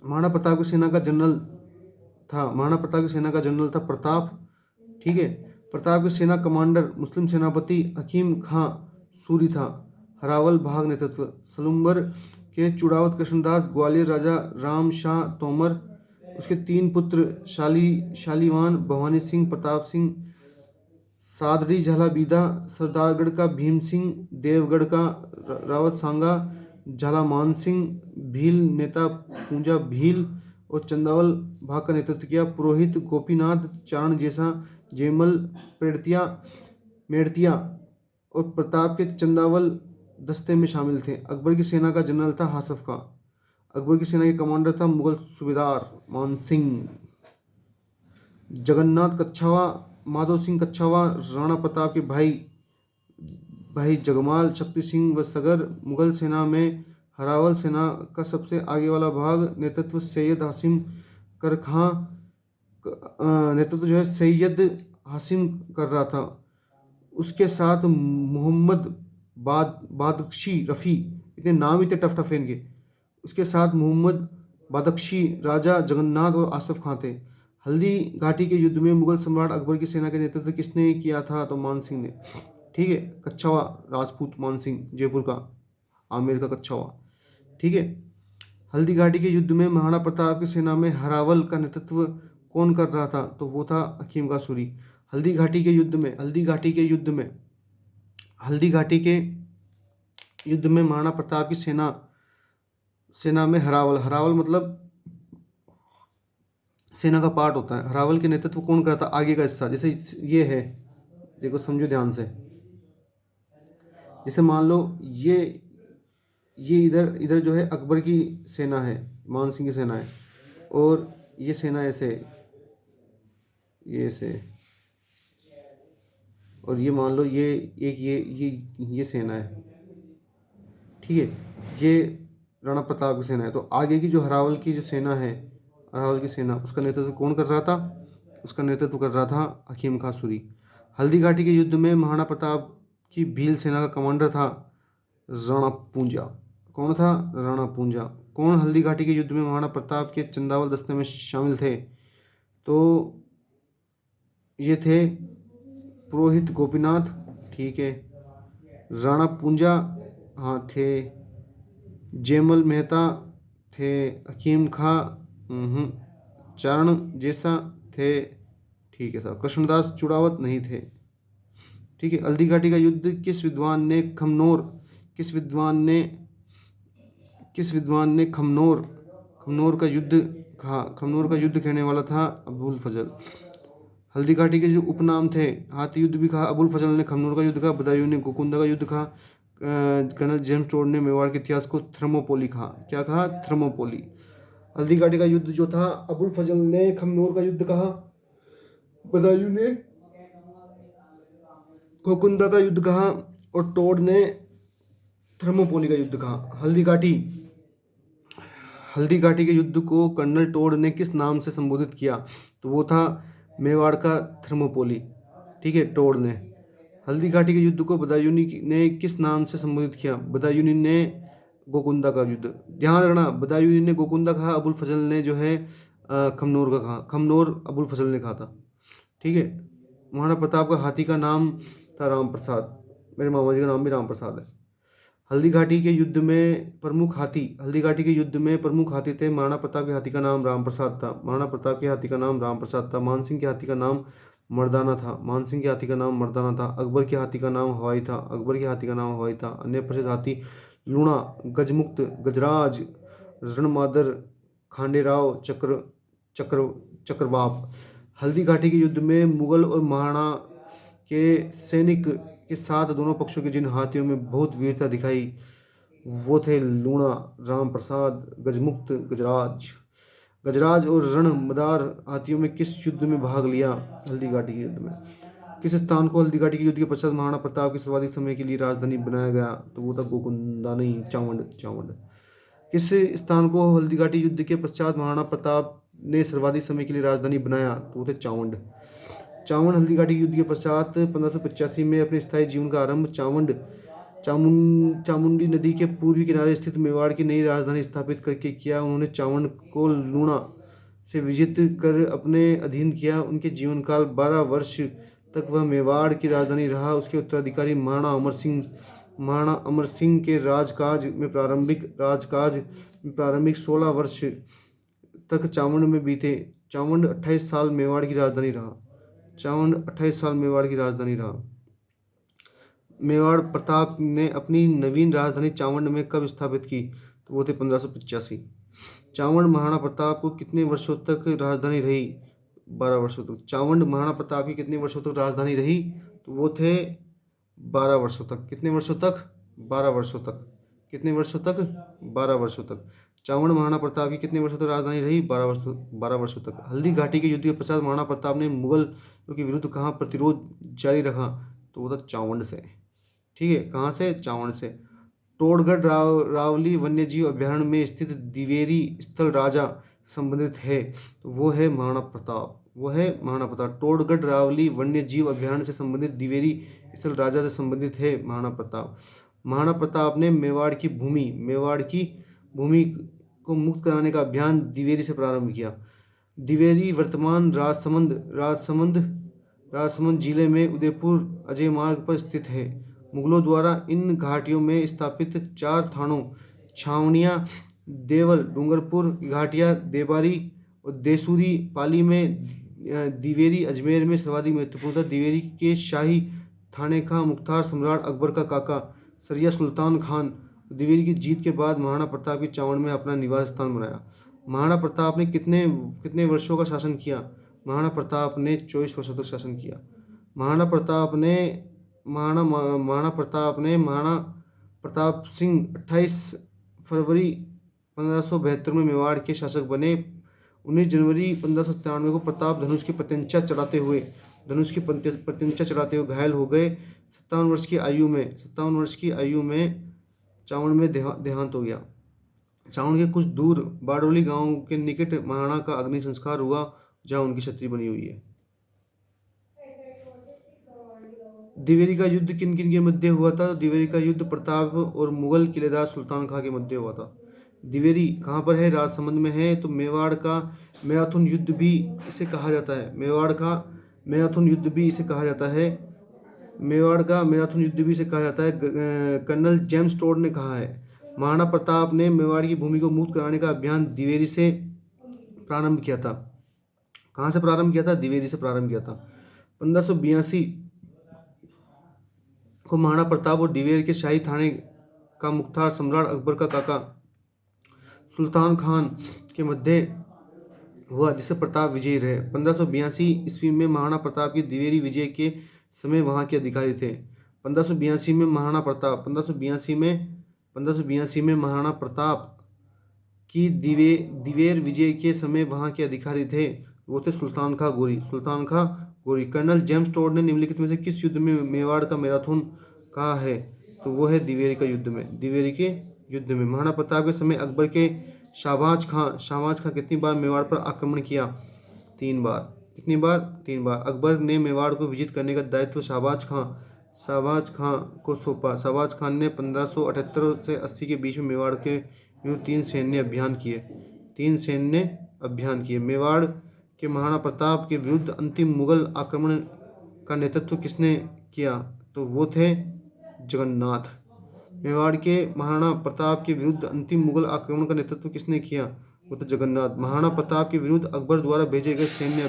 [SPEAKER 1] महाराणा प्रताप की सेना का जनरल था, महाराणा प्रताप की सेना का जनरल था प्रताप। ठीक है। प्रताप की सेना कमांडर मुस्लिम सेनापति हकीम खां सूरी था। हरावल भाग नेतृत्व सलूम्बर के चूड़ावत कृष्णदास, ग्वालियर राजा राम शाह तोमर, उसके 3 पुत्र शालीवान, भवानी सिंह, प्रताप सिंह, सादरी झाला बीदा, सरदारगढ़ का भीम सिंह, देवगढ़ का रावत सांगा, झाला मान सिंह, भील नेता पूंजा भील और चंदावल भाग का नेतृत्व किया। पुरोहित गोपीनाथ चारण जैसा, जयमल मेड़तिया और प्रताप के चंदावल दस्ते में शामिल थे। अकबर की सेना का जनरल था हासफ का। अकबर की सेना के कमांडर था मुगल सूबेदार मान सिंह। जगन्नाथ कच्छावा, माधो सिंह कच्छावा, राणा प्रताप के भाई जगमाल, शक्ति सिंह व सगर। मुगल सेना में हरावल सेना का सबसे आगे वाला भाग नेतृत्व सैयद हासिम कर खां नेतृत्व जो है सैयद हासिम कर रहा था। उसके साथ मोहम्मद बादक्षी रफ़ी, इतने नाम इतने टफ है इनके। उसके साथ मोहम्मद बादक्षी, राजा जगन्नाथ और आसफ खां थे। हल्दी घाटी के युद्ध में मुगल सम्राट अकबर की सेना का नेतृत्व किसने किया था? तो मान सिंह ने। ठीक है। कच्छावा राजपूत मान सिंह, जयपुर का, आमेर का कच्छावा। ठीक है। हल्दी घाटी के युद्ध में महाराणा प्रताप की सेना में हरावल का नेतृत्व कौन कर रहा था? तो वो था हकीम का सूरी। हल्दी घाटी के युद्ध में महाराणा प्रताप की सेना में हरावल मतलब सेना का पार्ट होता है। हरावल के नेतृत्व कौन करता? आगे का हिस्सा, जैसे ये है, देखो समझो ध्यान से। जैसे मान लो ये इधर जो है अकबर की सेना है, मान सिंह की सेना है, और ये सेना ऐसे, और ये मान लो ये एक ये सेना है। ठीक है। ये राणा प्रताप की सेना है। तो आगे की जो हरावल की जो सेना है, हरावल की सेना, उसका नेतृत्व कौन कर रहा था? उसका नेतृत्व कर रहा था हकीम खां सूरी। हल्दी घाटी के युद्ध में महाराणा प्रताप की भील सेना का कमांडर था राणा पूंजा। कौन था? राणा पूंजा। कौन हल्दी घाटी के युद्ध में महाराणा प्रताप के चंदावल दस्ते में शामिल थे? तो ये थे पुरोहित गोपीनाथ। ठीक है। राणा पूंजा हाँ थे। जयमल मेहता थे। हकीम खां चारण जैसा थे। ठीक है साहब। कृष्णदास चूड़ावत नहीं थे। ठीक है। हल्दी घाटी का युद्ध किस विद्वान ने खमनोर का युद्ध कहा? खमनोर का युद्ध कहने वाला था अबुल फजल। हल्दी घाटी के जो उपनाम थे, हाथी युद्ध भी कहा, अबुल फजल ने खमनोर का युद्ध कहा, बदायूं ने गोकुंदा का युद्ध कहा, कर्नल जेम्स टोड ने मेवाड़ के इतिहास को थर्मोपोली कहा। क्या कहा? थर्मोपोली। हल्दी घाटी का युद्ध जो था, अबुल फजल ने खमनोर का युद्ध कहा, बदायूं ने गोकुंदा का युद्ध कहा और टोड ने थर्मोपोली का युद्ध कहा। हल्दी घाटी के युद्ध को कर्नल टोड ने किस नाम से संबोधित किया? तो वो था मेवाड़ का थर्मोपोली। ठीक है। टोड ने। हल्दी घाटी के युद्ध को बदायूनी ने किस नाम से संबोधित किया? बदायूनी ने गोकुंदा का युद्ध। ध्यान रखना, बदायूनी ने गोकुंदा कहा, अबुल फजल ने जो है खमनोर का कहा। खमनोर अबुल फजल ने कहा था। ठीक है। महाराणा प्रताप का हाथी का नाम था राम प्रसाद। मेरे मामा जी का नाम भी राम प्रसाद है। हल्दी घाटी के युद्ध में प्रमुख हाथी थे। महाराणा प्रताप के हाथी का नाम राम प्रसाद था। मान सिंह के हाथी का नाम मर्दाना था। अकबर के हाथी का नाम हवाई था। अन्य प्रसिद्ध हाथी लूणा, गजमुक्त, गजराज, रणमादर, खांडेराव, चक्रवाप। हल्दी घाटी के युद्ध में मुगल और महाराणा के सैनिक के साथ दोनों पक्षों के जिन हाथियों में बहुत वीरता दिखाई, वो थे लूणा, राम प्रसाद, गजमुक्त, गजराज और रणमदार हाथियों में किस युद्ध में भाग लिया? हल्दी घाटी के युद्ध में। किस स्थान को हल्दी घाटी के युद्ध के पश्चात महाराणा प्रताप के सर्वाधिक समय के लिए राजधानी बनाया गया? तो वो था गोकुंदा नहीं, चावंड। किस स्थान को हल्दी घाटी युद्ध के पश्चात महाराणा प्रताप ने सर्वाधिक समय के लिए राजधानी बनाया? तो वो थे चावंड। हल्दी घाटी युद्ध के पश्चात 1585 में अपने स्थायी जीवन का आरंभ चावंड चामुंडी नदी के पूर्वी किनारे स्थित मेवाड़ की नई राजधानी स्थापित करके किया। उन्होंने चावंड को लूणा से विजित कर अपने अधीन किया। उनके जीवनकाल 12 वर्ष तक वह मेवाड़ की राजधानी रहा। उसके उत्तराधिकारी महाराणा अमर सिंह के राजकाज में प्रारंभिक 16 वर्ष तक चावंड में बीते। चावंड 28 साल मेवाड़ की राजधानी रहा। मेवाड़ प्रताप ने अपनी नवीन राजधानी चावंड में कब स्थापित की? तो वो थे 1585। चावंड महाराणा प्रताप को कितने वर्षों तक राजधानी रही? 12 वर्षों तक। चावंड महाराणा प्रताप की कितने वर्षों तक राजधानी रही? तो वो थे 12 वर्षों तक। कितने वर्षों तक? 12 वर्षों तक। कितने वर्षों तक? 12 वर्षों तक। चावंड महाराणा प्रताप की कितने वर्षों तक राजधानी रही? 12 वर्षों तक। हल्दी घाटी के युद्ध के पश्चात महाराणा प्रताप ने मुगलों के विरुद्ध कहाँ प्रतिरोध जारी रखा? तो वो था चावंड से। ठीक है, कहाँ से? चावंड से। टोडगढ़ रावली वन्यजीव अभयारण्य में स्थित द्विवेदी स्थल राजा संबंधित है। तो वो है महाराणा प्रताप। टोडगढ़ रावली वन्यजीव अभयारण्य से संबंधित द्विवेदी स्थल राजा से संबंधित है महाराणा प्रताप। महाराणा प्रताप ने मेवाड़ की भूमि को मुक्त कराने का अभियान द्विवेदी से प्रारंभ किया। द्विवेदी वर्तमान राजसमंद जिले में उदयपुर अजय मार्ग पर स्थित है। मुगलों द्वारा इन घाटियों में स्थापित 4 थानों छावनियां देवल, डूंगरपुर, घाटिया, देबारी और देसूरी पाली में दिवेरी अजमेर में सर्वाधिक महत्वपूर्ण था। दिवेरी के शाही थाने का मुख्तार सम्राट अकबर का काका सरिया सुल्तान खान दिवेरी की जीत के बाद महाराणा प्रताप की चावंड में अपना निवास स्थान बनाया। महाराणा प्रताप ने कितने वर्षों का शासन किया? महाराणा प्रताप ने 24 वर्षों तक शासन किया। महाराणा प्रताप सिंह 28 फरवरी 1572 में मेवाड़ के शासक बने। 19 जनवरी 1593 को प्रताप धनुष की प्रत्यंचा चढ़ाते हुए घायल हो गए। 57 वर्ष की आयु में चावंड में देहांत हो गया। चावंड के कुछ दूर बारडोली गांव के निकट महाराणा का अग्नि संस्कार हुआ, जहां उनकी छतरी बनी हुई है। दिवेरी का युद्ध किन किन के मध्य हुआ था? दिवेरी का युद्ध प्रताप और मुगल किलेदार सुल्तान खां के मध्य हुआ था। दिवेरी कहाँ पर है? राजसमंद में है। तो मेवाड़ का मैराथन युद्ध भी इसे कहा जाता है। कर्नल जेम्स टोड ने कहा है। महाराणा प्रताप ने मेवाड़ की भूमि को मुक्त कराने का अभियान दिवेरी से प्रारंभ किया था। कहाँ से प्रारंभ किया था? दिवेरी से प्रारंभ किया था। 1582 को महाराणा प्रताप और दिवेरी के शाही थाने का मुख्तार सम्राट अकबर का काका सुल्तान खान के मध्य हुआ, जिससे प्रताप विजयी रहे। 1582 ईस्वी में महाराणा प्रताप की दिवेरी विजय के समय वहां के अधिकारी थे। 1582 में महाराणा प्रताप की दिवेर विजय के समय वहां के अधिकारी थे, वो थे सुल्तान खां गोरी। कर्नल जेम्स टोड ने निम्नलिखित में से किस युद्ध में मेवाड़ का मैराथन कहा है? तो वो है दिवेरी के युद्ध में। महाराणा प्रताप के समय अकबर के शाहबाज खां कितनी बार मेवाड़ पर आक्रमण किया? 3 बार। कितनी बार? 3 बार। अकबर ने मेवाड़ को विजित करने का दायित्व शाहबाज खां को सौंपा। शाहबाज खान ने 1578 से 80 के बीच में मेवाड़ के विरुद्ध 3 सैन्य अभियान किए। मेवाड़ के महाराणा प्रताप के विरुद्ध अंतिम मुगल आक्रमण का नेतृत्व किसने किया? तो वो थे जगन्नाथ। मेवाड़ के महाराणा प्रताप के विरुद्ध अंतिम मुगल आक्रमण का नेतृत्व किसने किया? वो तो जगन्नाथ। महाराणा प्रताप के विरुद्ध अकबर द्वारा भेजे गए सैन्य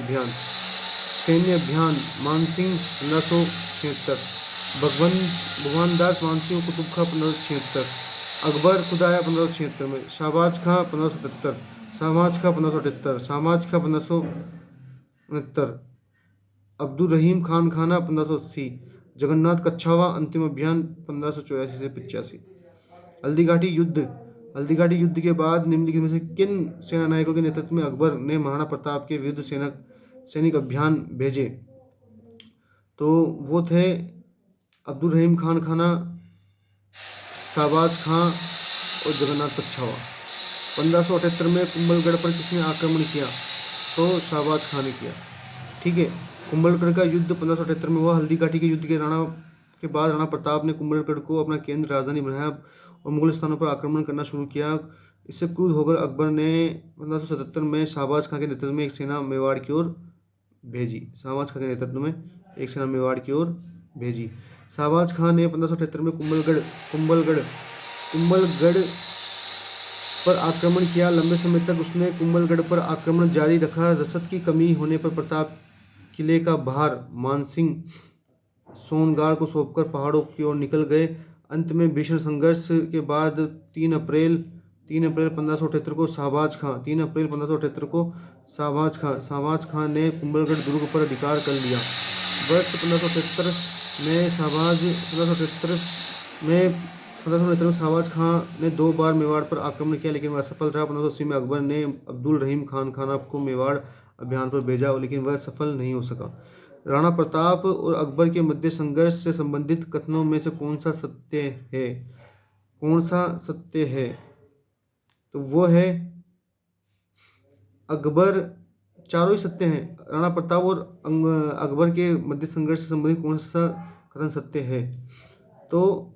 [SPEAKER 1] अभियान मानसिंह 1576, भगवान दास मानसिंह कुतुब खां 1576, अकबर खुद आया 1576 में, शाहबाज खां 1577, शाहबाज खां 1569, अब्दुल रहीम खान खाना 1580, जगन्नाथ कच्छावा अंतिम अभियान 1584 से 85। हल्दी घाटी युद्ध के बाद निम्नलिखित में से किन सेना नायकों के नेतृत्व में अकबर ने महाराणा प्रताप के विरुद्ध सैनिक अभियान भेजे? तो वो थे अब्दुल रहीम खान खाना, शाहबाज खां और जगन्नाथ कच्छावा। 1578 में कुंभलगढ़ पर किसने आक्रमण किया? तो शाहबाज खां ने किया। ठीक है, कुंभलगढ़ का युद्ध 1578 में हुआ। हल्दी घाटी के युद्ध के राणा के बाद राणा प्रताप ने कुंभलगढ़ को अपना केंद्र राजधानी बनाया और मुगल स्थानों पर आक्रमण करना शुरू किया। इससे क्रुद्ध होकर अकबर ने 1577 में शाहबाज खां के नेतृत्व में एक सेना मेवाड़ की ओर भेजी। शाहबाज खां के नेतृत्व में एक सेना मेवाड़ की ओर भेजी। शाहबाज खां ने 1578 में कुंभलगढ़ पर आक्रमण किया। लंबे समय तक उसने कुंभलगढ़ पर आक्रमण जारी रखा। रसद की कमी होने पर प्रताप किले का भार मानसिंह सोनगार को सौंपकर पहाड़ों की ओर निकल गए। अंत में भीषण संघर्ष के बाद 3 अप्रैल 1578 को शाहबाज खां ने कुंभलगढ़ दुर्ग पर अधिकार कर लिया। वर्ष 1578 में शाहबाज खां ने 2 बार मेवाड़ पर आक्रमण किया, लेकिन वह असफल रहा। 1580 में अकबर ने अब्दुल रहीम खान को मेवाड़ अभियान पर भेजा, लेकिन वह सफल नहीं हो सका। राणा प्रताप और अकबर के मध्य संघर्ष से संबंधित कथनों में से कौन सा सत्य है? तो वो है अकबर। चारों ही सत्य हैं। राणा प्रताप और अकबर के मध्य संघर्ष से संबंधित कौन सा कथन सत्य है? तो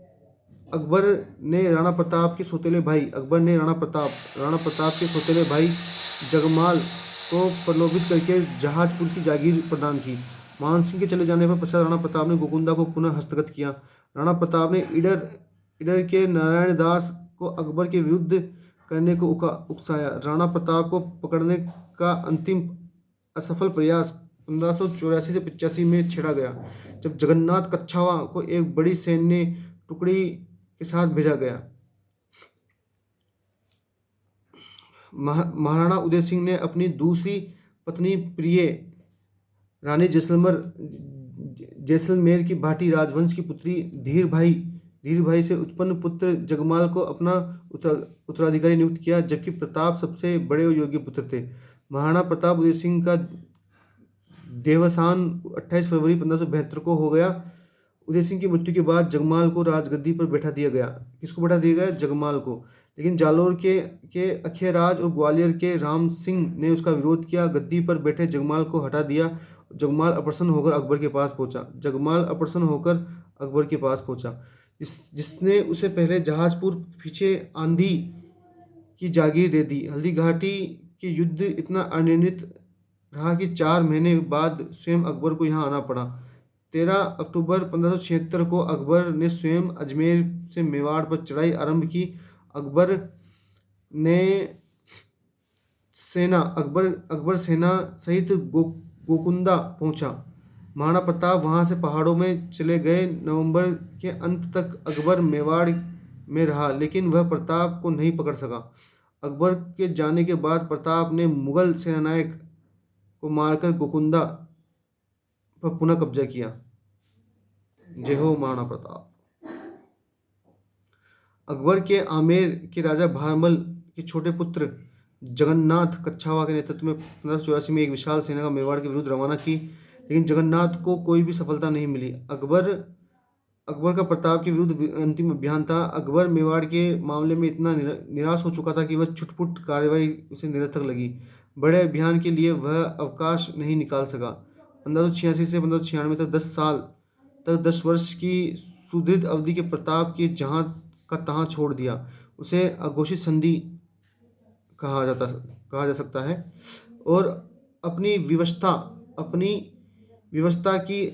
[SPEAKER 1] अकबर ने राणा प्रताप के सौतेले भाई जगमाल को प्रलोभित करके जहाजपुर की जागीर प्रदान की। मानसिंह के चले जाने पर पश्चात राणा प्रताप ने गोकुंदा को पुनः हस्तगत किया। राणा प्रताप ने ईडर के नारायण दास को अकबर के विरुद्ध करने को उकसाया। राणा प्रताप को पकड़ने का अंतिम असफल प्रयास 1584 से 85 में छेड़ा गया, जब जगन्नाथ कच्छावा को एक बड़ी सैन्य टुकड़ी के साथ भेजा गया। महाराणा उदय सिंह ने अपनी दूसरी पत्नी प्रिय रानी जैसलमेर की भाटी राजवंश की पुत्री धीर भाई से उत्पन्न पुत्र जगमाल को अपना उत्तराधिकारी नियुक्त किया, जबकि प्रताप सबसे बड़े और योग्य पुत्र थे। महाराणा प्रताप उदय सिंह का देवसान 28 फरवरी 1572 को हो गया। उदय सिंह की मृत्यु के बाद जगमाल को राजगद्दी पर बैठा दिया गया। किसको बैठा दिया गया? जगमाल को। लेकिन जालोर के अखेराज और ग्वालियर के राम सिंह ने उसका विरोध किया। गद्दी पर बैठे जगमाल को हटा दिया। जगमाल अप्रसन्न होकर अकबर के पास पहुंचा। जिसने उसे पहले जहाजपुर पीछे आंधी की जागीर दे दी। हल्दी घाटी के युद्ध इतना अनिर्णित रहा कि 4 महीने बाद स्वयं अकबर को यहाँ आना पड़ा। 13 अक्टूबर 1576 को अकबर ने स्वयं अजमेर से मेवाड़ पर चढ़ाई आरंभ की। अकबर सेना सहित गोकुंदा पहुंचा। महाराणा प्रताप वहां से पहाड़ों में चले गए। नवंबर के अंत तक अकबर मेवाड़ में रहा, लेकिन वह प्रताप को नहीं पकड़ सका। अकबर के जाने के बाद प्रताप ने मुगल सेनानायक को मारकर गोकुंदा पर पुनः कब्जा किया। जय हो महाराणा प्रताप। अकबर के आमेर के राजा भारमल के छोटे पुत्र जगन्नाथ कच्छावा के नेतृत्व में 1584 में एक विशाल सेना का मेवाड़ के विरुद्ध रवाना की, लेकिन जगन्नाथ को कोई भी सफलता नहीं मिली। अकबर का प्रताप के विरुद्ध अंतिम अभियान था। अकबर मेवाड़ के मामले में इतना निराश हो चुका था कि वह छुटपुट कार्रवाई उसे निरर्थक लगी। बड़े अभियान के लिए वह अवकाश नहीं निकाल सका। 1586 से 1596 तक 10 साल तक 10 वर्ष की सुदीर्घ अवधि के प्रताप के जहां का तहां छोड़ दिया। उसे अघोषित संधि कहा जा सकता है। और अपनी विवशता की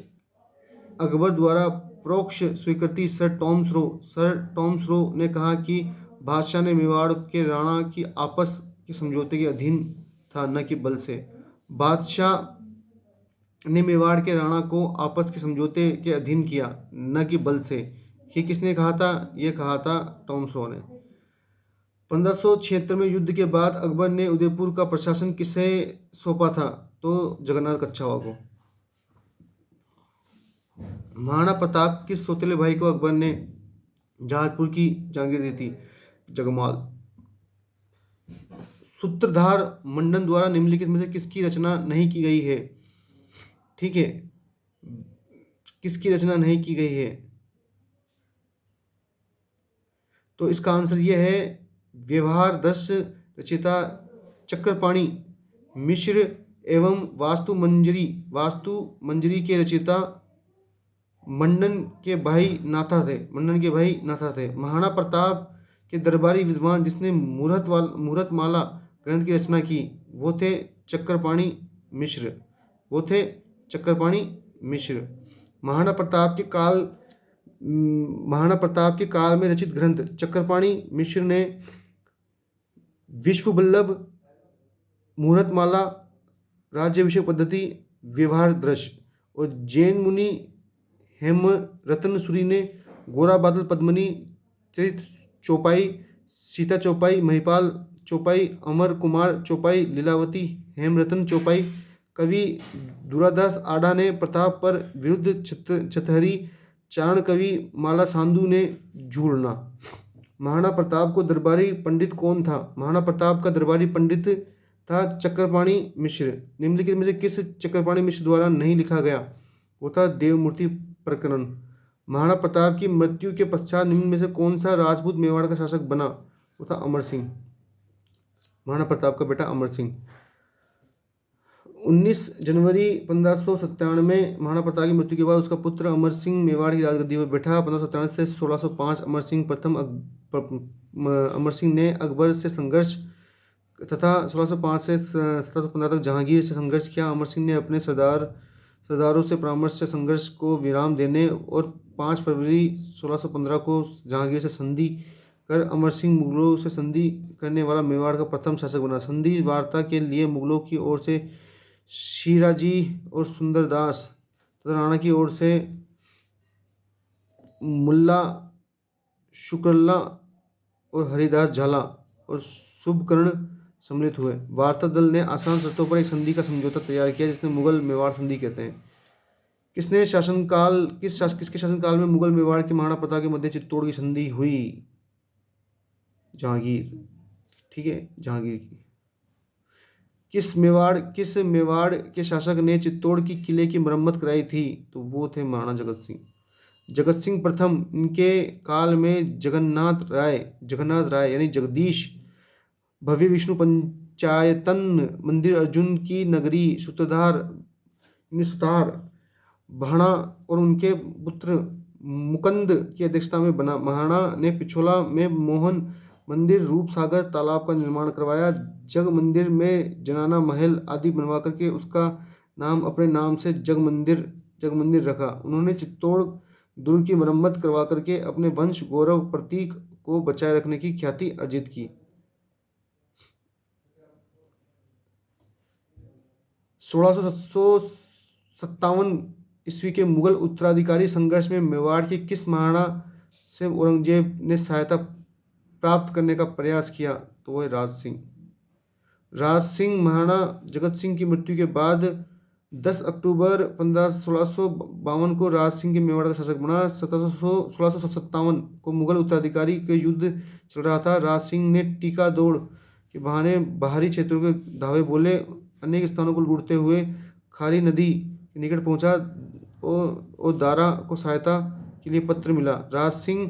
[SPEAKER 1] अकबर द्वारा परोक्ष स्वीकृति सर टॉम्स रो ने कहा कि बादशाह ने मेवाड़ के राणा की आपस के समझौते के अधीन था, न कि बल से। बादशाह ने मेवाड़ के राणा को आपस के समझौते के अधीन किया, न कि बल से। ये किसने कहा था? ये कहा था टॉम्स रो ने। 1576 में युद्ध के बाद अकबर ने उदयपुर का प्रशासन किसे सौंपा था? तो जगन्नाथ कच्छावा को। महाराणा प्रताप किस सौतेले भाई को अकबर ने जहाजपुर की जागीर दी थी? जगमाल। सूत्रधार मंडन द्वारा निम्नलिखित में से किसकी रचना नहीं की गई है? ठीक है, किसकी रचना नहीं की गई है? तो इसका आंसर यह है व्यवहार दर्श रचयिता चक्रपाणि मिश्र एवं वास्तु मंजरी के रचयिता मंडन के भाई नाथा थे। महाराणा प्रताप के दरबारी विद्वान जिसने मुहूर्तमाला ग्रंथ की रचना की वो थे चक्रपाणि मिश्र। महाराणा प्रताप के काल में रचित ग्रंथ चक्रपाणि मिश्र ने विश्ववल्लभ, मुहूर्तमाला, राज्याभिषेक पद्धति, व्यवहार दृश्य, और जैन मुनि हेमरतन सूरी ने गोरा बादल पद्मिनी, चरित चौपाई, सीता चौपाई, महिपाल चौपाई, अमर कुमार चौपाई, लीलावती हेमरतन चौपाई, कवि दुरादास आडा ने प्रताप पर विरुद्ध छतहरी, चारण कवि माला साधु ने झूलना। महाराणा प्रताप को दरबारी पंडित कौन था? महाराणा प्रताप का दरबारी पंडित था चक्रपाणि मिश्र। निम्नलिखित में से किस चक्रपाणि मिश्र द्वारा नहीं लिखा गया? वो था देवमूर्ति प्रकरण। महाराणा प्रताप की मृत्यु के पश्चात निम्न में से कौन सा राजपूत मेवाड़ का शासक बना? वो था अमर सिंह, महाराणा प्रताप का बेटा अमर सिंह। 19 जनवरी 1597 में महाराणा प्रताप की मृत्यु के बाद उसका पुत्र अमर सिंह मेवाड़ की राजगद्दी पर बैठा। 1597 से 1605 अमर सिंह ने अकबर से संघर्ष तथा 1605 से 1715 तक जहांगीर से संघर्ष किया। अमर सिंह ने अपने सरदारों से परामर्श से संघर्ष को विराम देने और 5 फरवरी 1615 को जहांगीर से संधि कर अमर सिंह मुगलों से संधि करने वाला मेवाड़ का प्रथम शासक बना। संधि वार्ता के लिए मुगलों की ओर से शिराजी और सुंदरदास तथा राणा की ओर से मुल्ला शुक्रल्ला और हरिदास झाला और शुभकर्ण सम्मिलित हुए। वार्ता दल ने आसान शर्तों पर एक संधि का समझौता तैयार किया जिसने मुगल मेवाड़ संधि कहते हैं। किसके शासनकाल में मुगल मेवाड़ के महाराणा प्रताप के मध्य चित्तौड़ की संधि हुई? जहांगीर, ठीक है, जहांगीर की। किस मेवाड़ के शासक ने चित्तौड़ की किले की मरम्मत कराई थी? तो वो थे महाराणा जगत सिंह प्रथम। इनके काल में जगन्नाथ राय यानी जगदीश, भव्य विष्णु पंचायतन मंदिर, अर्जुन की नगरी, सुतार भाणा और उनके पुत्र मुकंद की अध्यक्षता में बना। महाराणा ने पिछोला में मोहन मंदिर, रूपसागर तालाब का निर्माण करवाया। जग मंदिर में जनाना महल आदि बनवा करके उसका नाम अपने नाम से जग मंदिर रखा। उन्होंने चित्तौड़ दुर्ग की मरम्मत करवा करके अपने वंश गौरव प्रतीक को बचाए रखने की ख्याति अर्जित की। 1657 ईस्वी के मुगल उत्तराधिकारी संघर्ष में मेवाड़ के किस महाराणा से औरंगजेब ने सहायता प्राप्त करने का प्रयास किया? तो वह राज सिंह महाराणा जगत सिंह की मृत्यु के बाद 10 अक्टूबर 1652 को राज सिंह के मेवाड़ का शासक बना। 1657 को मुगल उत्तराधिकारी के युद्ध चल रहा था। राज सिंह ने टीका दौड़ के बहाने बाहरी क्षेत्रों के धावे बोले, अनेक स्थानों को लूटते हुए खारी नदी के निकट पहुंचा और दारा को सहायता के लिए पत्र मिला। राज सिंह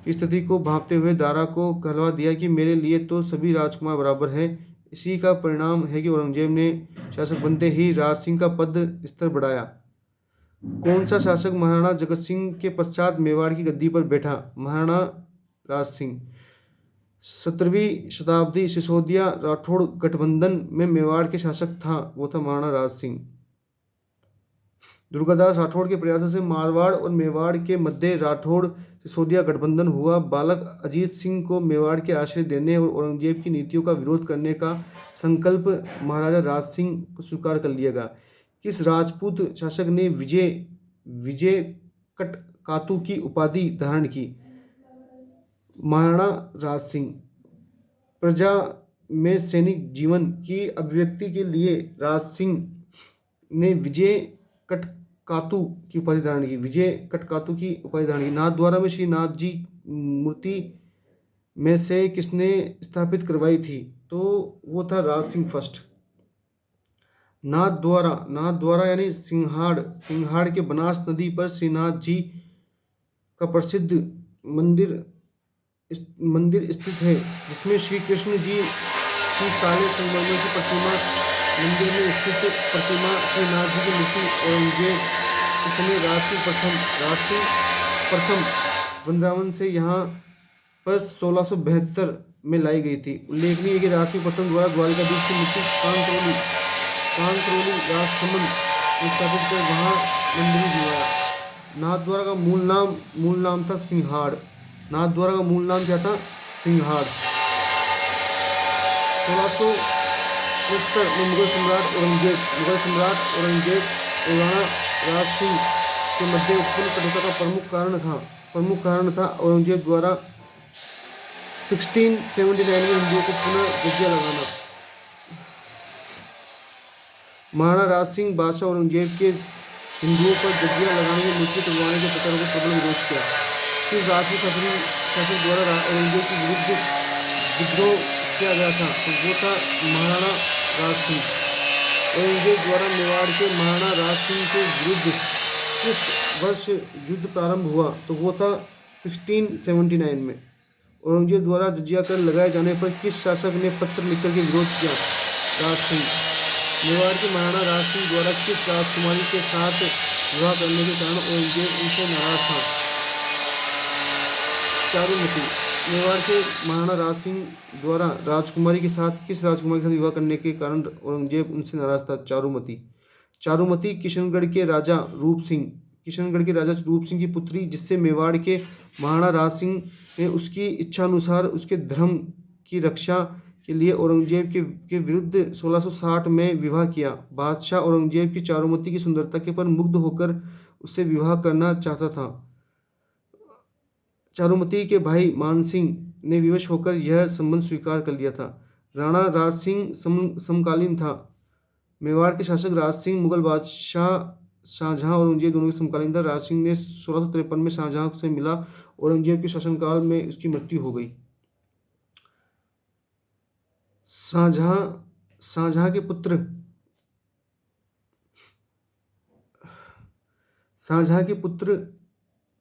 [SPEAKER 1] की स्थिति को भांपते हुए दारा को कहलवा दिया कि मेरे लिए तो सभी राजकुमार बराबर हैं। इसी का परिणाम है कि औरंगजेब ने शासक बनते ही राज सिंह का पद स्तर बढ़ाया। कौन सा शासक महाराणा जगत सिंह के पश्चात मेवाड़ की गद्दी पर बैठा? महाराणा राज सिंह। 17वीं शताब्दी सिसोदिया राठौड़ गठबंधन में मेवाड़ के शासक था, वो था महाराणा राज सिंह। दुर्गादास राठौड़ के प्रयासों से मारवाड़ और मेवाड़ के मध्य राठौड़ सिसोदिया गठबंधन हुआ। बालक अजीत सिंह को मेवाड़ के आश्रय देने और औरंगजेब की नीतियों का विरोध करने का संकल्प महाराजा राज सिंह को स्वीकार कर लिया गया। किस राजपूत शासक ने विजय कटकातु की उपाधि धारण की? महाराणा राज सिंह। प्रजा में सैनिक जीवन की अभिव्यक्ति के लिए राज सिंह ने विजय कटकातु की उपाधि धारण की। नाथद्वारा में श्री नाथ जी मूर्ति में से किसने स्थापित करवाई थी? तो वो था राज सिंह फर्स्ट। नाथद्वारा यानी सिंहाड़ के बनास नदी पर श्रीनाथ जी का प्रसिद्ध मंदिर स्थित है, जिसमें श्री कृष्ण जी की काले संगमरमर की प्रतिमा, मंदिर में स्थित प्रतिमा श्रीनाथ जी की मूर्ति औरंगजेब उस समय राजसिंह प्रथम वृंदावन से यहाँ पर 1672 में लाई गई थी। उल्लेखनीय है कि राजसिंह प्रथम द्वारा द्वारिकाधीश की मूर्ति कांकरोली राजसमंद स्थापित कर वहाँ मंदिर जुड़वाया। नाथद्वारा का मूल नाम था सिंहाड़। नाथद्वारा का मूल नाम क्या था? सिंहाड़। 1670 में मुगल सम्राट औरंगजेब और राणा राज सिंह के मध्य उत्पन्न कटुता का प्रमुख कारण था औरंगजेब द्वारा 1679 में हिंदुओं को पुनः जजिया लगाना। महाराणा राज सिंह बादशाह औरंगजेब के हिंदुओं पर जजिया लगाने की मूर्ति तुड़वाने के प्रचार को प्रबल विरोध किया। किस राजपूत शासक द्वारा औरंगजेब के विरुद्ध विद्रोह किया गया था? तो वो था महाराणा राज सिंह। औरंगजेब द्वारा मेवाड़ के महाराणा राज सिंह के विरुद्ध किस वर्ष युद्ध प्रारंभ हुआ? तो वो था 1679 में। औरंगजेब द्वारा जजिया कर लगाए जाने पर किस शासक ने पत्र लिखकर के विरोध किया? राज सिंह। मेवाड़ के महाराणा राज सिंह द्वारा किस राजकुमारी के साथ विवाह करने के कारण औरंगजेब उनसे नाराज था? चारुमती। मेवाड़ के महाराणा राज सिंह द्वारा किस राजकुमारी के साथ विवाह करने के कारण औरंगजेब उनसे नाराज था? चारुमती किशनगढ़ के राजा रूप सिंह की पुत्री, जिससे मेवाड़ के महाराणा राज सिंह ने उसकी इच्छानुसार उसके धर्म की रक्षा के लिए औरंगजेब के विरुद्ध 1660 में विवाह किया। बादशाह औरंगजेब की चारुमती की सुंदरता के पर मुग्ध होकर उससे विवाह करना चाहता था। चारुमती के भाई मानसिंह ने विवश होकर यह संबंध स्वीकार कर लिया था। राणा राज सिंह समकालीन था। मेवाड़ के शासक राज सिंह मुगल बादशाह शाहजहां औरंगजेब दोनों के समकालीन था। राज सिंह ने 1653 में शाहजहां से मिला। औरंगजेब के शासनकाल में उसकी मृत्यु हो गई। शाहजहां के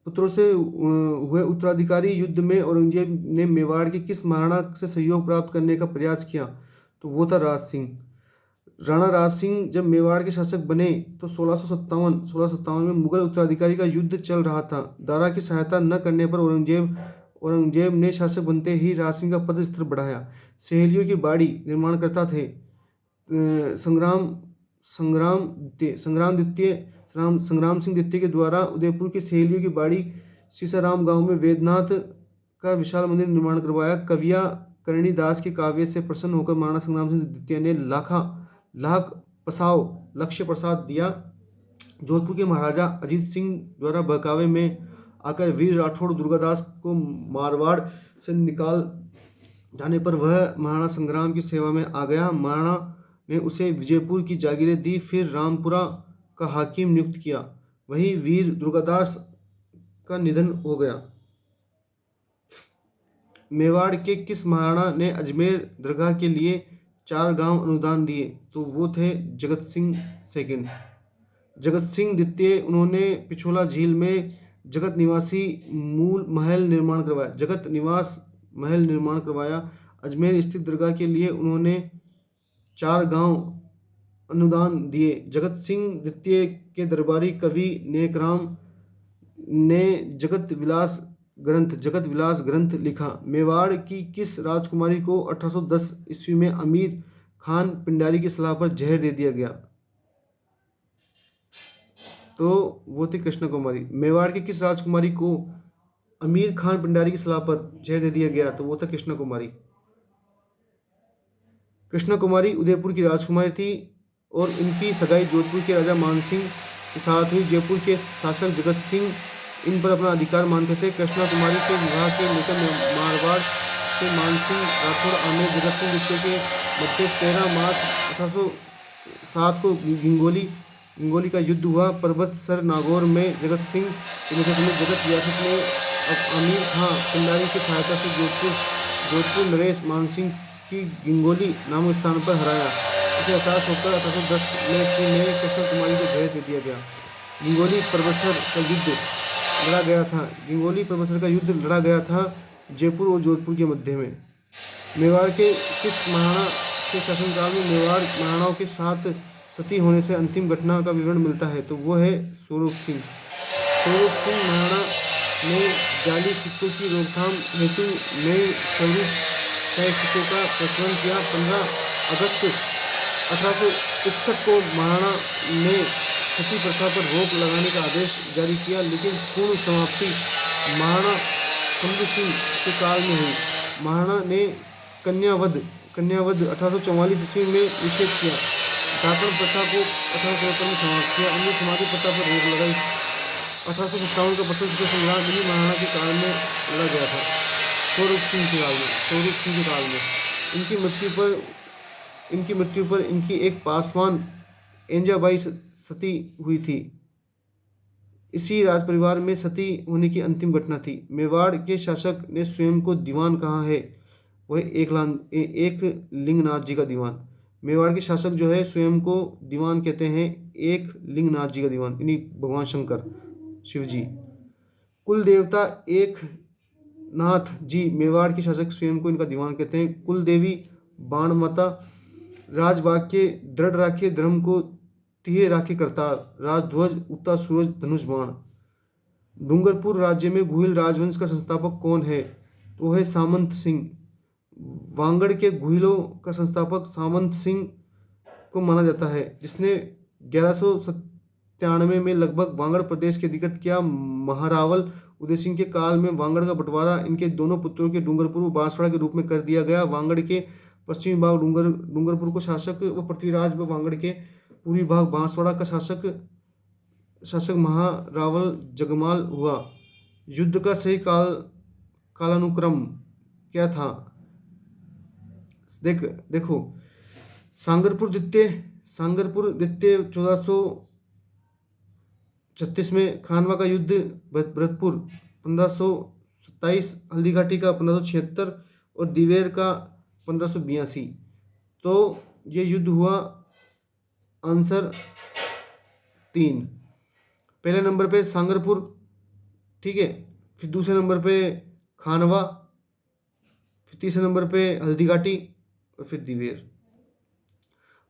[SPEAKER 1] पुत्रों से हुए उत्तराधिकारी युद्ध में औरंगजेब ने मेवाड़ के किस महाराणा से सहयोग प्राप्त करने का प्रयास किया? तो वो था राज सिंह। राणा राज सिंह जब मेवाड़ के शासक बने तो 1657 में मुगल उत्तराधिकारी का युद्ध चल रहा था। दारा की सहायता न करने पर औरंगजेब ने शासक बनते ही राज सिंह का पद स्तर बढ़ाया। सहेलियों की बाड़ी निर्माणकर्ता थे संग्राम सिंह द्वितीय के द्वारा उदयपुर की सहेलियों की बाड़ी सीसाराम गांव में वेदनाथ का विशाल मंदिर निर्माण करवाया। कविया करणी दास के काव्य से प्रसन्न होकर महाराणा संग्राम सिंह द्वितीय ने लक्ष्य प्रसाद दिया। जोधपुर के महाराजा अजीत सिंह द्वारा बहकावे में आकर वीर राठौड़ दुर्गादास को मारवाड़ से निकाल जाने पर वह महाराणा संग्राम की सेवा में आ गया। महाराणा ने उसे विजयपुर की जागीरें दी, फिर रामपुरा का हाकिम नियुक्त किया। वहीं वीर दुर्गादास का निधन हो गया। मेवाड़ के किस महाराणा ने अजमेर दरगाह के लिए 4 गांव अनुदान दिए? तो वो थे जगत सिंह सेकंड। जगत सिंह द्वितीय उन्होंने पिछोला झील में जगत निवास महल निर्माण करवाया। अजमेर स्थित दरगाह के लिए उन्होंने 4 गांव अनुदान दिए। जगत सिंह द्वितीय के दरबारी कवि नेकराम ने जगत विलास ग्रंथ लिखा। मेवाड़ की किस राजकुमारी को 1810 ईस्वी में अमीर खान पिंडारी की सलाह पर जहर दे दिया गया? तो वो थी कृष्ण कुमारी। मेवाड़ की किस राजकुमारी को अमीर खान पिंडारी की सलाह पर जहर दे दिया गया? तो वो था कृष्ण कुमारी। कृष्ण कुमारी उदयपुर की राजकुमारी थी और इनकी सगाई जोधपुर के राजा मानसिंह के साथ हुई। जयपुर के शासक जगत सिंह इन पर अपना अधिकार मानते थे। कृष्णा कुमारी के विवाह के लेकर मारवाड़ से मानसिंह राठौड़ आमेर जगत सिंह द्वितीय के मध्य 13 मार्च 1807 को गिंगोली का युद्ध हुआ। पर्वत सर नागौर में जगत सिंह जगत रियासत में अमीर खां पिंडारी की सहायता से जोधपुर नरेश मानसिंह की गिंगोली नामक स्थान पर हराया। इसे हताश होकर 1810 में कृष्ण कुमारी को जहर दे दिया गया। गिंगोली पर्वतसर का युद्ध लड़ा गया था जयपुर और जोधपुर के मध्य में। मेवाड़ के किस महाराणा के शासनकाल में मेवाड़ महाराणाओं के साथ सती होने से अंतिम घटना का विवरण मिलता है तो वो है स्वरूप सिंह। स्वरूप सिंह महाराणा ने जाली सिक्कों की रोकथाम हेतु नए स्वरूप सिक्कों का प्रचलन किया। 15 अगस्त 1861 को महाराणा ने सती प्रथा पर रोक लगाने का आदेश जारी किया, लेकिन पूर्ण समाप्ति महाराणा शंभू सिंह के काल में हुई। महाराणा ने कन्यावध 1844 ईस्वी में निषेध किया। दाकड़ प्रथा को 1873 में समाप्त किया। अन्य समाधि प्रथा पर रोक लगाई। 1857 का प्रथम संग्राम दिल्ली महाराणा के काल में लड़ा गया था। स्वरूप सिंह के काल में इनकी मृत्यु पर इनकी एक पासवान एंजाबाई सती हुई थी। इसी राज परिवार में सती होने की अंतिम घटना थी। मेवाड़ के शासक ने स्वयं को दीवान कहा है, वह एक लिंगनाथ जी का दीवान। मेवाड़ के शासक जो है स्वयं को दीवान कहते हैं, एक लिंगनाथ जी का दीवान, यानी भगवान शंकर शिव जी। कुल देवता एक नाथ जी, मेवाड़ के शासक स्वयं को इनका दीवान कहते हैं। कुल देवी बाण माता, राजवाक्य दृढ़ राखे धर्म को तिहे राखे करतार, राजध्वज उगता सूरज धनुष बाण। डूंगरपुर राज्य में गुहिल राजवंश का संस्थापक कौन है? तो वो है सामंत सिंह। वांगड़ के गुहिलों का संस्थापक सामंत सिंह को माना जाता है, जिसने 1197 में लगभग वांगड़ प्रदेश के अधिकृत किया। महारावल उदय सिंह के काल में वांगड़ का बंटवारा इनके दोनों पुत्रों के डूंगरपुर व बांसवाड़ा के रूप में कर दिया गया। वांगड़ के पश्चिमी भाग डूंगरपुर को शासक व पृथ्वीराज व वांगड़ के पूर्वी भाग बांसवाड़ा का शासक महारावल जगमाल हुआ। युद्ध का सही कालानुक्रम क्या था? देखो, सांगरपुर द्वितीय 1436 में, खानवा का युद्ध भरतपुर 1527, हल्दीघाटी का 1576 और दिवेर का 1582। तो ये युद्ध हुआ आंसर 3। पहले नंबर पे सांगरपुर, ठीक है, फिर दूसरे नंबर पे खानवा, फिर तीसरे नंबर पे हल्दीघाटी और फिर दिवेर।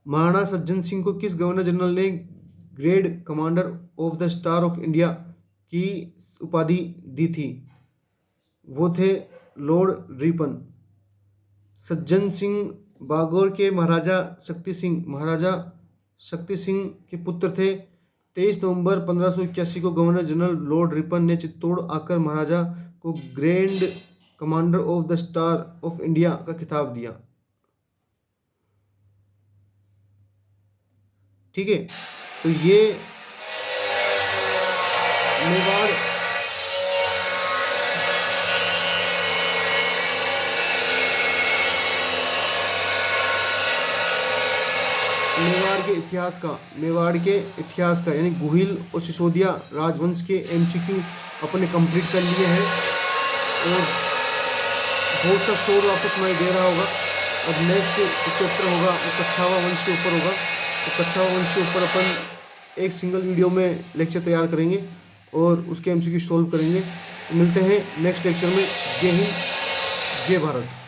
[SPEAKER 1] महाराणा सज्जन सिंह को किस गवर्नर जनरल ने grade commander of the star of India की उपाधि दी थी? वो थे लॉर्ड रिपन। सज्जन सिंह बागौर के महाराजा शक्ति सिंह के पुत्र थे। 23 नवंबर 1581 को गवर्नर जनरल लॉर्ड रिपन ने चित्तौड़ आकर महाराजा को grand commander of the star of India का खिताब दिया। ठीक है, तो ये मेवाड़ मेवाड़ के इतिहास का यानी गुहिल और सिसोदिया राजवंश के MCQ अपने कंप्लीट कर लिए हैं और बहुत सा शोर वापस मैं दे रहा होगा। अब नेक्स्ट चैप्टर होगा वो कच्छावा वंश के ऊपर होगा। तो कच्छावा वंश के ऊपर अपन एक सिंगल वीडियो में लेक्चर तैयार करेंगे और उसके MCQ सॉल्व करेंगे। मिलते हैं नेक्स्ट लेक्चर में। जय हिंद, जय भारत।